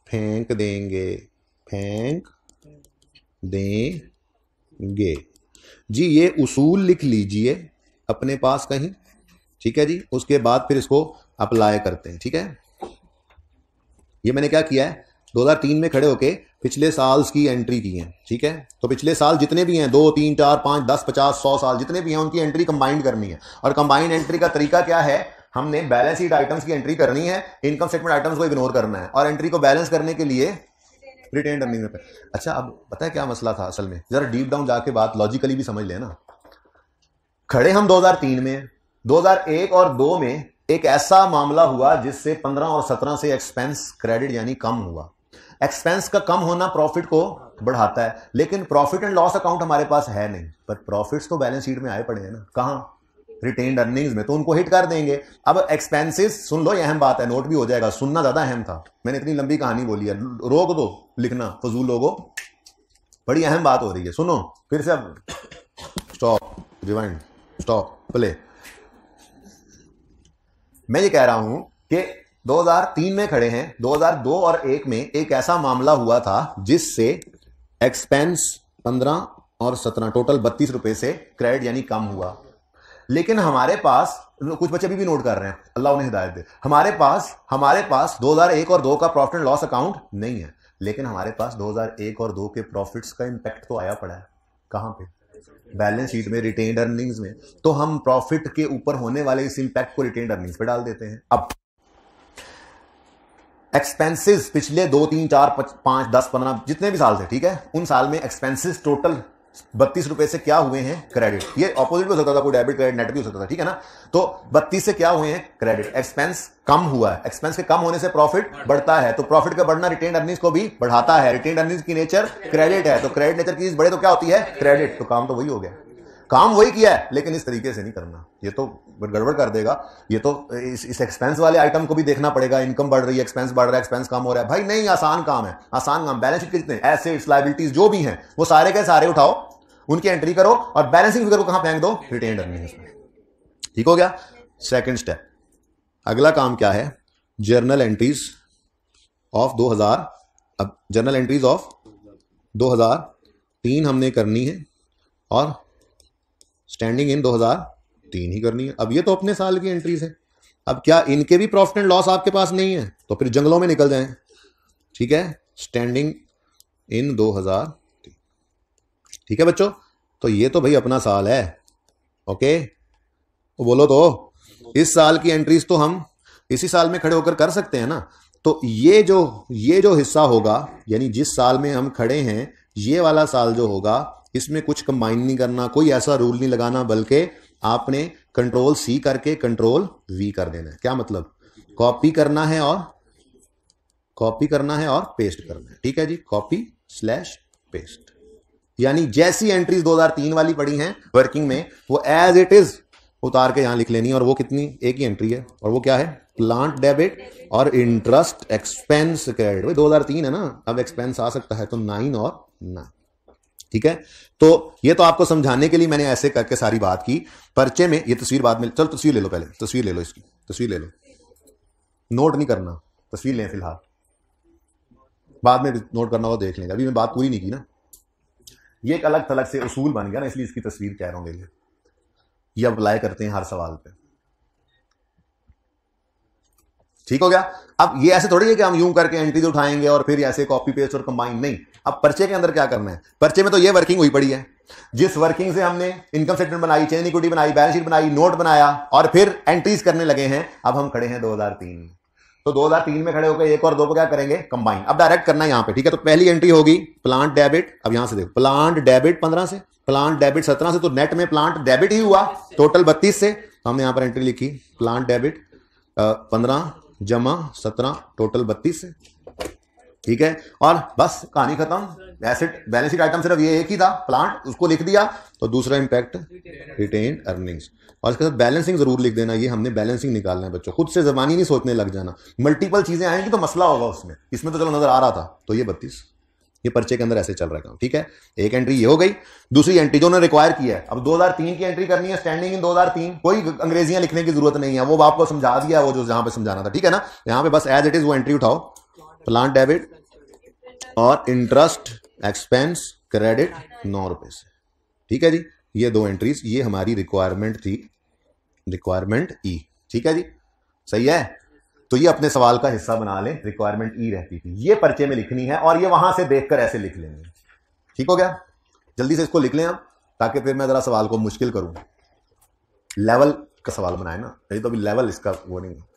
फेंक देंगे, फेंक देंगे जी। ये उसूल लिख लीजिए अपने पास कहीं, ठीक है जी। उसके बाद फिर इसको अप्लाई करते हैं, ठीक है। ये मैंने क्या किया है, 2003 में खड़े होके पिछले साल की एंट्री की है, ठीक है। तो पिछले साल जितने भी हैं, 2, 3, 4, 5, 10, 50, 100 साल जितने भी हैं, उनकी एंट्री कंबाइंड करनी है। और कंबाइंड एंट्री का तरीका क्या है? हमने बैलेंस शीट आइटम्स की एंट्री करनी है, इनकम स्टेटमेंट आइटम्स को इग्नोर करना है, और एंट्री को बैलेंस करने के लिए रिटेन्ड अर्निंग में। अच्छा अब पता है क्या मसला था असल में, जरा डीप डाउन जाके बात लॉजिकली भी समझ लेना। खड़े हम 2003 में, 2001 और 2 में एक ऐसा मामला हुआ जिससे 15 और 17 से एक्सपेंस क्रेडिट यानी कम हुआ। एक्सपेंस का कम होना प्रॉफिट को बढ़ाता है, लेकिन प्रॉफिट एंड लॉस अकाउंट हमारे पास है नहीं, पर प्रॉफिट्स तो बैलेंस शीट में आए पड़े हैं ना। कहां? रिटेन्ड अर्निंग्स में, तो उनको हिट कर देंगे। अब एक्सपेंसेस सुन लो, ये अहम बात है, नोट भी हो जाएगा, सुनना ज्यादा अहम था, मैंने इतनी लंबी कहानी बोली है, रोक दो लिखना फजूल लोगों, बड़ी अहम बात हो रही है, सुनो फिर से। अब स्टॉप, रिवाइंड, स्टॉप, प्ले। मैं ये कह रहा हूं कि 2003 में खड़े हैं, 2002 और 1 में एक ऐसा मामला हुआ था जिससे एक्सपेंस 15 और 17 टोटल 32 रुपए से क्रेडिट यानी कम हुआ। लेकिन हमारे पास, कुछ बच्चे भी नोट कर रहे हैं, अल्लाह उन्हें हिदायत दे, हमारे पास 2001 और 2 का प्रॉफिट एंड लॉस अकाउंट नहीं है, लेकिन हमारे पास 2001 और 2 के प्रॉफिट्स का इंपैक्ट तो आया पड़ा है। कहां पे? बैलेंस शीट में, रिटेन्ड अर्निंग्स में। तो हम प्रॉफिट के ऊपर होने वाले इस इंपैक्ट को रिटेन्ड अर्निंग्स पे डाल देते हैं। अब एक्सपेंसेस पिछले 2, 3, 4, 5, 10, 15 जितने भी साल थे, ठीक है, उन साल में एक्सपेंसेस टोटल 32 रुपए से क्या हुए हैं? क्रेडिट। ये ऑपोजिट भी हो सकता था, कोई डेबिट क्रेडिट नेट भी हो सकता था, ठीक है ना। तो 32 से क्या हुए हैं? क्रेडिट। एक्सपेंस कम हुआ है, एक्सपेंस के कम होने से प्रॉफिट बढ़ता है, तो प्रॉफिट का बढ़ना रिटेन्ड अर्निंग्स को भी बढ़ाता है। रिटेन्ड अर्निंग्स की नेचर क्रेडिट है, तो क्रेडिट नेचर की चीज बढ़े तो क्या होती है? क्रेडिट। तो काम तो वही हो गया, काम वही किया है, लेकिन इस तरीके से नहीं करना, ये तो गड़बड़ कर देगा। ये तो इस एक्सपेंस वाले आइटम को भी देखना पड़ेगा, इनकम बढ़ रही है, एक्सपेंस बढ़ रहा है, एक्सपेंस कम हो रहा है। भाई नहीं, आसान काम है, आसान काम। बैलेंस शीट के जितने एसेट्स, लायबिलिटीज जो भी हैं, वो सारे के सारे उठाओ, उनकी एंट्री करो, और बैलेंसिंग फिगर को कहां फेंक दो? रिटेन्ड अर्निंग्स में। ठीक हो गया? Second step. अगला काम क्या है? Journal entries of 2000। अब जर्नल एंट्रीज ऑफ 2003 हमने करनी है, और स्टैंडिंग इन 2003 ही करनी है। अब ये तो अपने साल की एंट्रीज है, अब क्या इनके भी प्रॉफिट एंड लॉस आपके पास नहीं है? तो फिर जंगलों में निकल जाएं, ठीक है। स्टैंडिंग इन 2000, ठीक है बच्चों। तो ये तो भाई अपना साल है, ओके। तो बोलो तो इस साल की एंट्रीज तो हम इसी साल में खड़े होकर कर सकते हैं ना। तो ये जो हिस्सा होगा, यानी जिस साल में हम खड़े हैं, ये वाला साल जो होगा, इसमें कुछ कंबाइन नहीं करना, कोई ऐसा रूल नहीं लगाना, बल्कि आपने कंट्रोल सी करके कंट्रोल वी कर देना है। क्या मतलब, कॉपी करना है और पेस्ट करना है। ठीक है जी, कॉपी स्लैश पेस्ट, यानी जैसी एंट्रीज 2003 वाली पड़ी हैं वर्किंग में वो एज इट इज उतार के यहां लिख लेनी है। और वो कितनी, एक ही एंट्री है, और वो क्या है, प्लांट डेबिट और इंटरेस्ट एक्सपेंस क्रेडिट। भाई 2003 है ना, अब एक्सपेंस आ सकता है, तो 9 और 9। ठीक है, तो ये तो आपको समझाने के लिए मैंने ऐसे करके सारी बात की। पर्चे में ये तस्वीर बाद में, चलो तस्वीर ले लो, पहले तस्वीर ले लो, इसकी तस्वीर ले लो, नोट नहीं करना, तस्वीर लें फिलहाल, बाद में नोट करना हो देख लेंगे, अभी मैं बात पूरी नहीं की ना। ये एक अलग थलग से उसूल बन गया ना, इसलिए इसकी तस्वीर कह रहा हूं ले ले। ये अप्लाई करते हैं हर सवाल पे। ठीक हो गया। अब ये ऐसे थोड़ी है कि हम यूं करके एंट्रीज उठाएंगे और फिर ऐसे कॉपी पेस्ट और कंबाइन, नहीं। अब पर्चे के अंदर क्या करना है, पर्चे में तो ये वर्किंग हुई पड़ी है, जिस वर्किंग से हमने इनकम स्टेटमेंट बनाई, चेंज इक्विटी बनाई, बैलेंस शीट बनाई, नोट बनाया और फिर एंट्रीज करने लगे हैं। अब हम खड़े हैं 2003 में, तो 2003 में खड़े होकर एक और दो को क्या करेंगे, कंबाइन। अब डायरेक्ट करना है यहां पे। ठीक है, तो पहली एंट्री होगी प्लांट डेबिट। अब यहां से देखो, प्लांट डेबिट 15 से, प्लांट डेबिट 17 से, तो नेट में प्लांट डेबिट ही हुआ, टोटल 32 से। हमने यहां पर एंट्री लिखी, प्लांट डेबिट 15 जमा 17, टोटल 32 से। ठीक है, और बस कहानी खत्म। एसेट बैलेंस शीट आइटम सिर्फ ये एक ही था, प्लांट, उसको लिख दिया। तो दूसरा इंपैक्ट रिटेन अर्निंग्स, और इसके साथ बैलेंसिंग जरूर लिख देना। ये हमने बैलेंसिंग निकालना है बच्चों, खुद से जबानी नहीं सोचने लग जाना। मल्टीपल चीजें आएंगी तो मसला होगा उसमें, इसमें तो चलो नजर आ रहा था। तो ये 32, ये पर्चे के अंदर ऐसे चल रहा है काम। ठीक है, एक एंट्री ये हो गई। दूसरी एंट्री जो उन्होंने रिक्वायर की है, अब 2003 की एंट्री करनी है, स्टैंडिंग इन 2003, कोई अंग्रेजियां लिखने की जरूरत नहीं है, वो आपको समझा दिया वो जो जहां पे समझाना था। ठीक है ना, यहां पे बस एज इट इज वो एंट्री उठाओ, प्लांट डेबिट और इंटरेस्ट एक्सपेंस क्रेडिट 9 रुपए से। ठीक है जी, ये दो एंट्रीज, ये हमारी रिक्वायरमेंट थी, रिक्वायरमेंट ई। ठीक है जी, सही है। तो ये अपने सवाल का हिस्सा बना लें, रिक्वायरमेंट ई रहती थी, ये पर्चे में लिखनी है और ये वहां से देखकर ऐसे लिख लेंगे। ठीक हो गया, जल्दी से इसको लिख लें आप, ताकि फिर मैं जरा सवाल को मुश्किल करूं। लेवल का सवाल बनाए ना, नहीं तो अभी लेवल इसका वो नहीं है।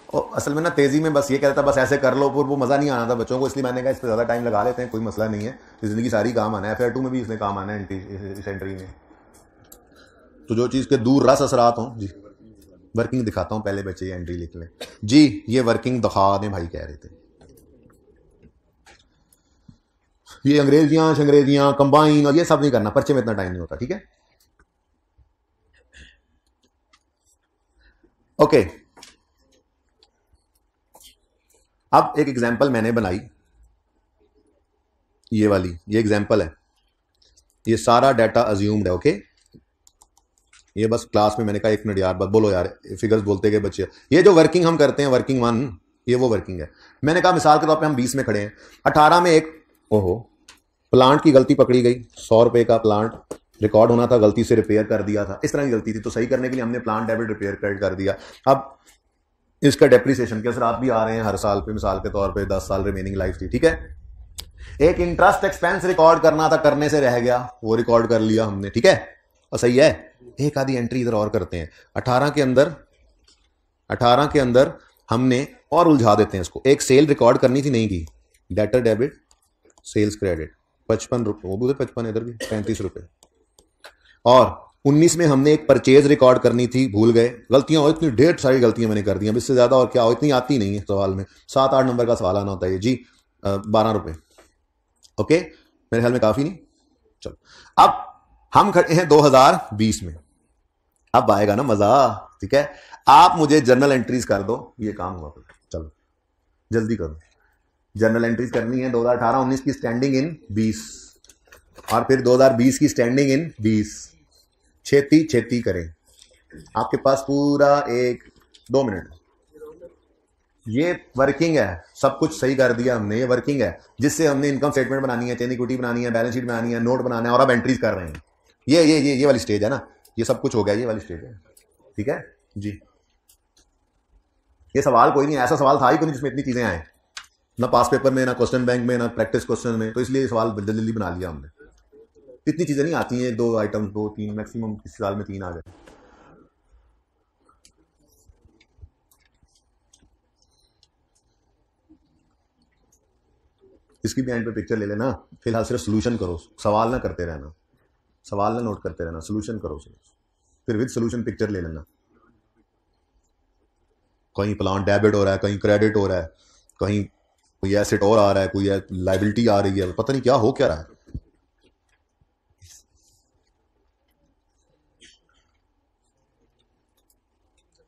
और असल में ना तेजी में बस ये कहता था बस ऐसे कर लो, पर वो मजा नहीं आना था बच्चों को, इसलिए मैंने कहा इस पर ज्यादा टाइम लगा लेते हैं, कोई मसला नहीं है, जिंदगी सारी काम आना है। FR 2 में भी इसने काम आना है, इस एंट्री में। तो जो चीज के दूर रस असरात हों जी, वर्किंग दिखाता हूं, पहले बच्चे ये एंट्री लिख लें जी। ये वर्किंग दिखा दें भाई, कह रहे थे। ये अंग्रेजियां कंबाइन और ये सब नहीं करना, पर्चे में इतना टाइम नहीं होता। ठीक है, ओके। अब एक एग्जांपल मैंने बनाई, ये वाली, ये एग्जांपल है, ये सारा डाटा अज्यूम्ड है। ओके, ये बस क्लास में मैंने कहा 1 मिनट यार, बस बोलो यार, फिगर्स बोलते गए बच्चे। ये जो वर्किंग हम करते हैं, वर्किंग 1, ये वो वर्किंग है। मैंने कहा मिसाल के तौर पे हम 20 में खड़े हैं, 18 में एक ओहो प्लांट की गलती पकड़ी गई, 100 रुपए का प्लांट रिकॉर्ड होना था, गलती से रिपेयर कर दिया था, इस तरह की गलती थी। तो सही करने के लिए हमने प्लांट डेबिट रिपेयर क्रेडिट कर दिया। अब इसका डेप्रिसिएशन के असरात भी आ रहे हैं हर साल पे, मिसाल के तौर पे 10 साल रिमेनिंग लाइफ थी। ठीक है, एक इंटरेस्ट एक्सपेंस रिकॉर्ड करना था, करने से रह गया, वो रिकॉर्ड कर लिया हमने। ठीक है, और सही है। एक आधी एंट्री इधर और करते हैं, 18 के अंदर हमने और उलझा देते हैं इसको। एक सेल रिकॉर्ड करनी थी, नहीं की, डेटर डेबिट सेल्स क्रेडिट 55 रुपये, वो भी 55, इधर भी 35 रुपये। और 19 में हमने एक परचेज रिकॉर्ड करनी थी, भूल गए, गलतियां, और इतनी ढेर सारी गलतियां मैंने कर दी, अब इससे ज्यादा और क्या हो, इतनी आती नहीं है सवाल में, 7-8 नंबर का सवाल आना होता है जी। 12 रुपये। ओके, मेरे ख्याल में काफी नहीं। चलो, अब हम खड़े हैं 2020 में, अब आएगा ना मजा। ठीक है, आप मुझे जर्नल एंट्रीज कर दो, ये काम हुआ फिर। चलो जल्दी करो, जर्नल एंट्रीज करनी है 2018-19 की स्टैंडिंग इन 20, और फिर 2020 की स्टैंडिंग इन 20। छेती छेती करें, आपके पास पूरा 1-2 मिनट। ये वर्किंग है, सब कुछ सही कर दिया हमने, ये वर्किंग है जिससे हमने इनकम स्टेटमेंट बनानी है, चेंज इक्विटी बनानी है, बैलेंस शीट बनानी है, नोट बनाना है, और अब एंट्रीज कर रहे हैं। ये वाली स्टेज है ना, ये सब कुछ हो गया, ये वाली स्टेज है। ठीक है जी, ये सवाल कोई नहीं, ऐसा सवाल था ही कोई नहीं जिसमें इतनी चीजें आए, ना पास पेपर में, ना क्वेश्चन बैंक में, ना प्रैक्टिस क्वेश्चन में, तो इसलिए सवाल जल्दी जल्दी बना लिया हमने। इतनी चीजें नहीं आती हैं, 1-2 आइटम, 2-3 मैक्सिमम, किसी साल में 3 आ गए। इसकी भी एंड पे पिक्चर ले लेना। फिलहाल सिर्फ सोल्यूशन करो, सवाल ना करते रहना, सवाल ना नोट करते रहना, सोल्यूशन करो सिर्फ, फिर विद सोल्यूशन पिक्चर ले लेना। कहीं प्लान डेबिट हो रहा है, कहीं क्रेडिट हो रहा है, कहीं कोई एसेट और आ रहा है, कोई लाइबिलिटी आ रही है, पता नहीं क्या हो क्या रहा है।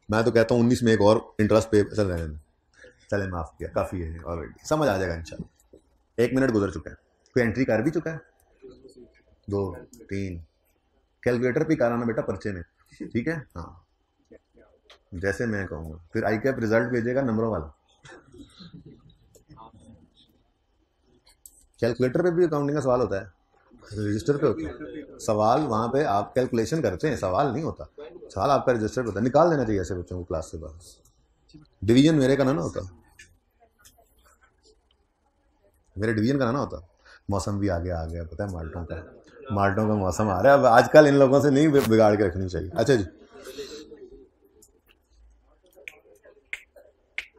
मैं तो कहता हूँ 19 में एक और इंटरेस्ट पे चल रहे हैं। चले माफ किया, काफ़ी है ऑलरेडी, समझ आ जाएगा इंशाल्लाह। 1 मिनट गुजर चुका है, कोई एंट्री कर भी चुका है? 2 3 कैलकुलेटर पे कराना बेटा पर्चे में, ठीक है? हाँ, जैसे मैं कहूँगा। फिर आई कैप रिजल्ट भेजेगा नंबरों वाला। कैलकुलेटर पे भी अकाउंटिंग का सवाल होता है, रजिस्टर पे होता है सवाल, वहाँ पे आप कैलकुलेशन करते हैं, सवाल नहीं होता। सवाल आपका रजिस्टर पे होता है, निकाल देना चाहिए ऐसे बच्चों को क्लास से बाहर। डिवीजन मेरे का ना होता, मेरे डिवीजन का ना होता। मौसम भी आगे आ गया, पता है, माल्टों का मौसम आ रहा है अब। आजकल इन लोगों से नहीं बिगाड़ के रखनी चाहिए। अच्छा जी,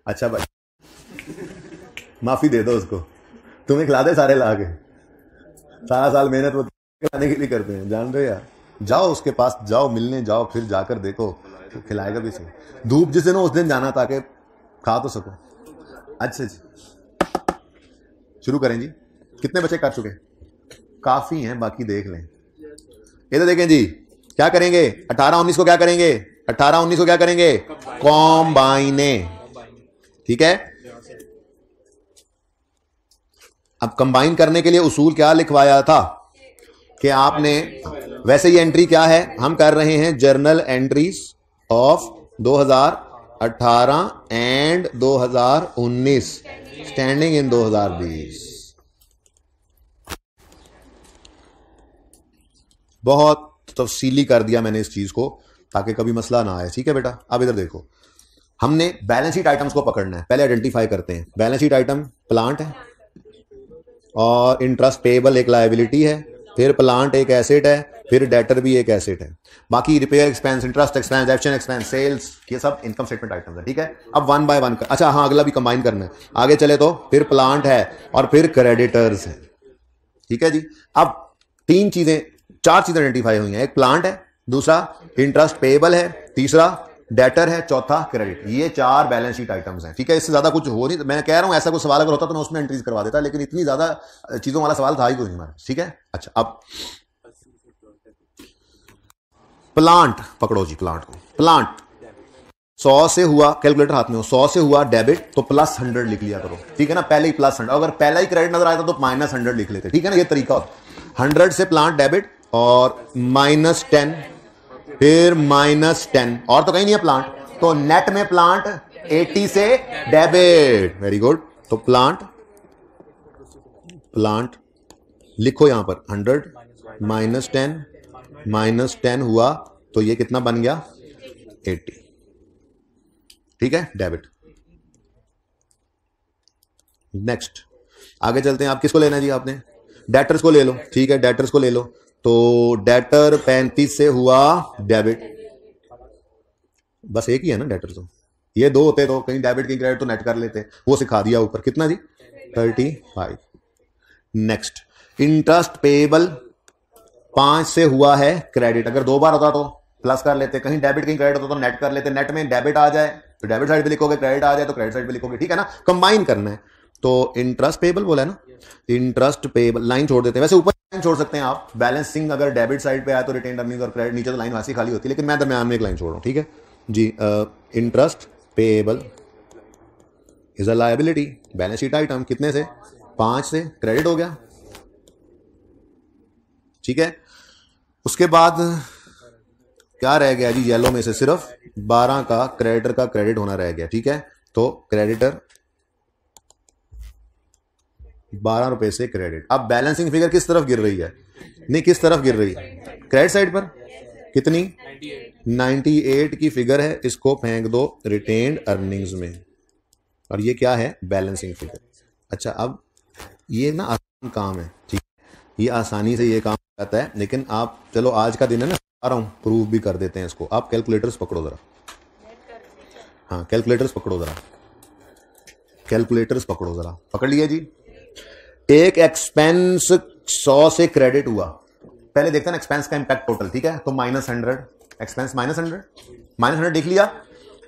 अच्छा भाई माफी दे दो उसको, तुम्हें खिला दे सारे ला के। सारा साल मेहनत वो खिलाने के लिए करते हैं, जान रहे हो यार। जाओ उसके पास, जाओ मिलने जाओ, फिर जाकर देखो तो खिलाएगा भी सही। धूप जिस दिन हो उस दिन जाना ताकि खा तो सको। अच्छा जी, शुरू करें जी। कितने बच्चे कर चुके? काफी हैं, बाकी देख लें। इधर देखें जी, क्या करेंगे? 18-19 को क्या करेंगे? 18-19 को क्या करेंगे? कॉम्बाइने, ठीक है। अब कंबाइन करने के लिए उसूल क्या लिखवाया था कि आपने, वैसे ये एंट्री क्या है, हम कर रहे हैं journal entries of 2018 and 2019 standing in 2020। बहुत तफसीली कर दिया मैंने इस चीज को ताकि कभी मसला ना आए, ठीक है बेटा। अब इधर देखो, हमने बैलेंस शीट आइटम्स को पकड़ना है। पहले आइडेंटिफाई करते हैं। बैलेंस शीट आइटम प्लांट है और इंटरेस्ट पेबल एक लायबिलिटी है, फिर प्लांट एक एसेट है, फिर डेटर भी एक एसेट है। बाकी repair expense, interest expense, action expense, sales, ये सब इनकम स्टेटमेंट आइटम्स है, ठीक है। अब 1 बाय 1 अच्छा हाँ, अगला भी कंबाइन करना है। आगे चले तो फिर प्लांट है और फिर क्रेडिटर्स है, ठीक है जी। अब 4 चीजें आइडेंटिफाई हुई हैं। एक प्लांट है, दूसरा इंटरेस्ट पेबल है, तीसरा डेटर है, चौथा क्रेडिट। ये 4 बैलेंस शीट आइटम्स हैं, ठीक है। इससे ज्यादा कुछ हो नहीं। मैं कह रहा हूं ऐसा कोई सवाल अगर होता तो मैं उसमें एंट्रीज करवा देता, लेकिन इतनी ज्यादा चीजों वाला सवाल था ही कोई नहीं हमारा, ठीक है। अच्छा, अब प्लांट पकड़ो जी। प्लांट को, प्लांट 100 से हुआ, कैलकुलेटर हाथ में हो, 100 से हुआ डेबिट तो प्लस 100 लिख लिया करो, ठीक है ना। पहले ही प्लस 100, अगर पहला ही क्रेडिट नजर आया था तो माइनस 100 लिख लेते, ठीक है ना। ये तरीका होता। 100 से प्लांट डेबिट और -10, फिर -10, और तो कहीं नहीं है प्लांट, तो नेट में प्लांट 80 से डेबिट। Very good. तो प्लांट लिखो यहां पर 100 -10 हुआ तो ये कितना बन गया? 80, ठीक है, डेबिट। नेक्स्ट आगे चलते हैं। आप किसको लेना है जी? आपने डेटर्स को ले लो, ठीक है, डेटर्स को ले लो। तो डेटर 35 से हुआ डेबिट, बस एक ही है ना डेटर। तो ये 2 होते तो कहीं डेबिट कहीं क्रेडिट तो नेट कर लेते, वो सिखा दिया ऊपर। कितना जी? 35। नेक्स्ट इंटरेस्ट पेबल 5 से हुआ है क्रेडिट। अगर 2 बार होता तो प्लस कर लेते, कहीं डेबिट कहीं क्रेडिट होता तो नेट कर लेते। नेट में डेबिट आ जाए तो डेबिट साइड पे लिखोगे, क्रेडिट आ जाए तो क्रेडिट साइड पे लिखोगे, ठीक है ना। कंबाइन करना है तो इंटरेस्ट पेबल बोला है ना, इंटरेस्ट पेबल लाइन छोड़ देते हैं। वैसे ऊपर लाइन छोड़ सकते हैं आप, बैलेंसिंग अगर डेबिट साइड पे आया तो रिटेन अर्निंग और क्रेडिट, नीचे तो लाइन वैसी खाली होती है, लेकिन मैं दरम्यान में एक लाइन छोड़ रहा हूं, ठीक है जी। Interest payable is a liability, balance sheet item. कितने से? 5 से, क्रेडिट हो गया, ठीक है। उसके बाद क्या रह गया जी? येलो में से सिर्फ 12 का क्रेडिटर का क्रेडिट होना रह गया, ठीक है। तो क्रेडिटर 12 रुपए से क्रेडिट। अब बैलेंसिंग फिगर किस तरफ गिर रही है? नहीं, किस तरफ गिर रही है? क्रेडिट साइड पर। कितनी? 98 की फिगर है, इसको फेंक दो रिटेन्ड अर्निंग्स में, और ये क्या है? Balancing figure. अच्छा, अब ये ना आसान काम है, ठीक है, ये आसानी से ये काम आता है, लेकिन आप चलो आज का दिन है ना, आ रहा हूं प्रूफ भी कर देते हैं इसको। आप कैलकुलेटर्स पकड़ो जरा, हाँ कैलकुलेटर्स पकड़ो जरा, कैलकुलेटर्स पकड़ो जरा, पकड़ लिया जी। एक एक्सपेंस 100 से क्रेडिट हुआ, पहले देखते हैं ना एक्सपेंस का इंपैक्ट टोटल, ठीक है। तो -100 एक्सपेंस -100 लिख लिया।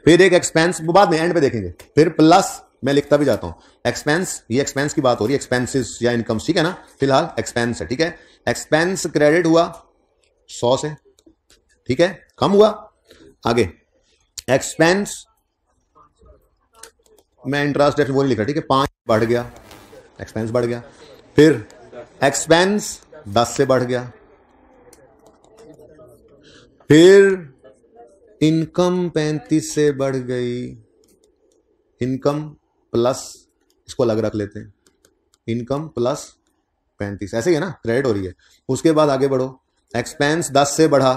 फिर एक एक्सपेंस वो बाद में एंड पे देखेंगे, फिर प्लस मैं लिखता भी जाता हूं एक्सपेंस, ये एक्सपेंस की बात हो रही है, एक्सपेंसेस या इनकम, ठीक है ना। फिलहाल एक्सपेंस है, ठीक है। एक्सपेंस क्रेडिट हुआ 100 से, ठीक है, कम हुआ। आगे एक्सपेंस मैं इंटरेस्ट रेट वो नहीं लिखा, ठीक है, 5 बढ़ गया, एक्सपेंस बढ़ गया। फिर एक्सपेंस 10 से बढ़ गया। फिर इनकम 35 से बढ़ गई, इनकम प्लस, इसको अलग रख लेते हैं, इनकम प्लस 35, ऐसे ही है ना, क्रेडिट हो रही है। उसके बाद आगे बढ़ो, एक्सपेंस 10 से बढ़ा,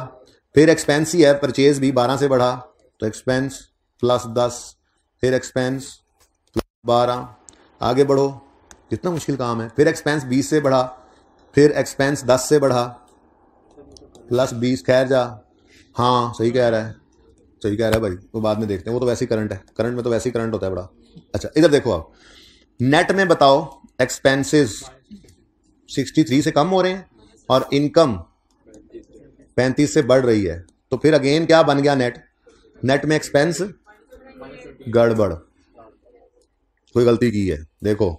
फिर एक्सपेंस ही है, परचेज भी 12 से बढ़ा, तो एक्सपेंस प्लस 10, फिर एक्सपेंस प्लस 12, आगे बढ़ो, कितना मुश्किल काम है। फिर एक्सपेंस 20 से बढ़ा, फिर एक्सपेंस 10 से बढ़ा, प्लस 20, खैर जा, हाँ सही कह रहा है, सही कह रहा है भाई, वो बाद में देखते हैं, वो तो वैसे ही करंट है, करंट में तो वैसे ही करंट होता है बड़ा। अच्छा इधर देखो आप, नेट में बताओ एक्सपेंसेस 63 से कम हो रहे हैं और इनकम 35 से बढ़ रही है, तो फिर अगेन क्या बन गया, नेट, नेट में एक्सपेंस गड़बड़, कोई गलती की है। देखो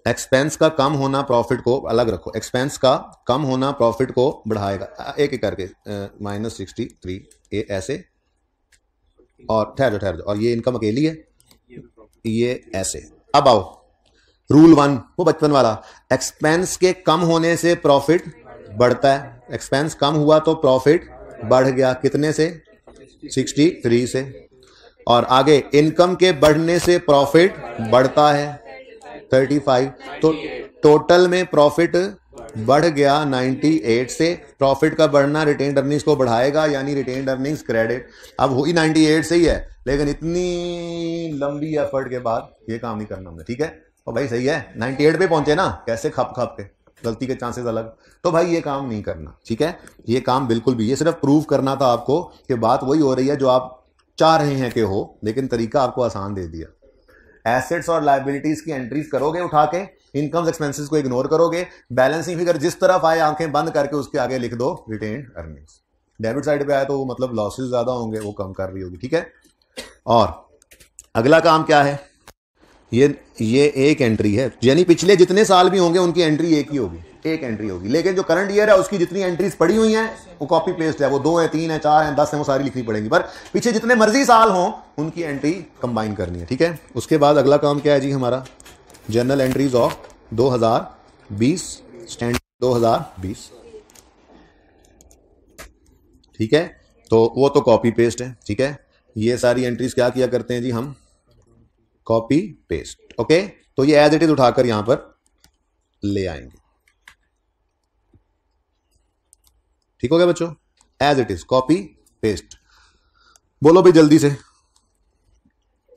एक्सपेंस का कम होना प्रॉफिट को, अलग रखो, एक्सपेंस का कम होना प्रॉफिट को बढ़ाएगा, एक एक करके -63 ये ऐसे, और ठहर जाओ, और ये इनकम अकेली है, ये ऐसे। अब आओ रूल 1, वो बचपन वाला, एक्सपेंस के कम होने से प्रॉफिट बढ़ता है, एक्सपेंस कम हुआ तो प्रॉफिट बढ़ गया, कितने से, 63 से। और आगे इनकम के बढ़ने से प्रॉफिट बढ़ता है 35, तो टोटल में प्रॉफिट बढ़ गया 98 से। प्रॉफिट का बढ़ना रिटेन्ड अर्निंग्स को बढ़ाएगा, यानी रिटेन्ड अर्निंग्स क्रेडिट। अब हुई 98 से ही है, लेकिन इतनी लंबी एफर्ट के बाद ये काम नहीं करना हमने, ठीक है। और भाई सही है, 98 पे पहुंचे ना, कैसे खप खप के, गलती के चांसेस अलग, तो भाई ये काम नहीं करना, ठीक है। ये काम बिल्कुल भी, ये सिर्फ प्रूव करना था आपको कि बात वही हो रही है जो आप चाह रहे हैं कि हो, लेकिन तरीका आपको आसान दे दिया। एसेट्स और लायबिलिटीज की एंट्रीज करोगे उठा के, इनकम्स एक्सपेंसेस को इग्नोर करोगे, बैलेंसिंग फिगर जिस तरफ आए आंखें बंद करके उसके आगे लिख दो रिटेन्ड अर्निंग्स। डेबिट साइड पे आए तो मतलब लॉसेस ज्यादा होंगे, वो कम कर रही होगी, ठीक है। और अगला काम क्या है, ये एक एंट्री है, यानी पिछले जितने साल भी होंगे उनकी एंट्री एक ही होगी, एक एंट्री होगी। लेकिन जो करंट ईयर है उसकी जितनी एंट्रीज पड़ी हुई हैं वो कॉपी पेस्ट है, वो 2 है, 3 है, 4 है, 10 है, वो सारी लिखनी पड़ेंगी, पर पीछे जितने मर्जी साल हों उनकी एंट्री कंबाइन करनी है, ठीक है। उसके बाद अगला काम क्या है जी हमारा, जर्नल एंट्रीज ऑफ 2020, स्टैंडर्ड 2020, ठीक है। तो वो तो कॉपी पेस्ट है, ठीक है। ये सारी एंट्रीज क्या किया करते हैं जी हम, कॉपी पेस्ट, ओके। तो ये एज इट इज उठाकर यहां पर ले आएंगे, ठीक हो गया बच्चों, as it is copy paste. बोलो भी जल्दी से,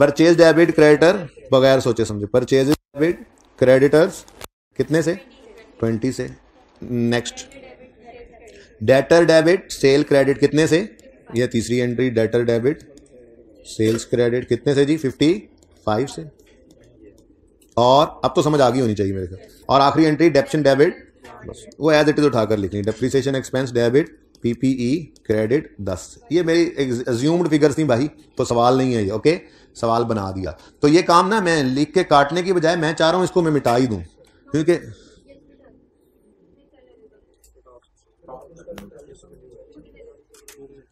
परचेज डेबिट क्रेडिटर, बगैर सोचे समझे, परचेज डेबिट क्रेडिटर्स कितने से, 20 से। Next debtor debit sale credit कितने से, ये तीसरी entry, debtor debit sales credit कितने से जी, 55 से। और अब तो समझ आ गई होनी चाहिए मेरे को। और आखिरी एंट्री डेप्शन डेबिट, बस वो एज इट इज उठाकर लिखनी, depreciation expense debit PPE credit 10। ये मेरी एज्यूम्ड फिगर्स नहीं भाई, तो सवाल नहीं है ये, ओके, सवाल बना दिया। तो ये काम ना मैं लिख के काटने की बजाय मैं चाह रहा हूं इसको मैं मिटा ही दूं, क्योंकि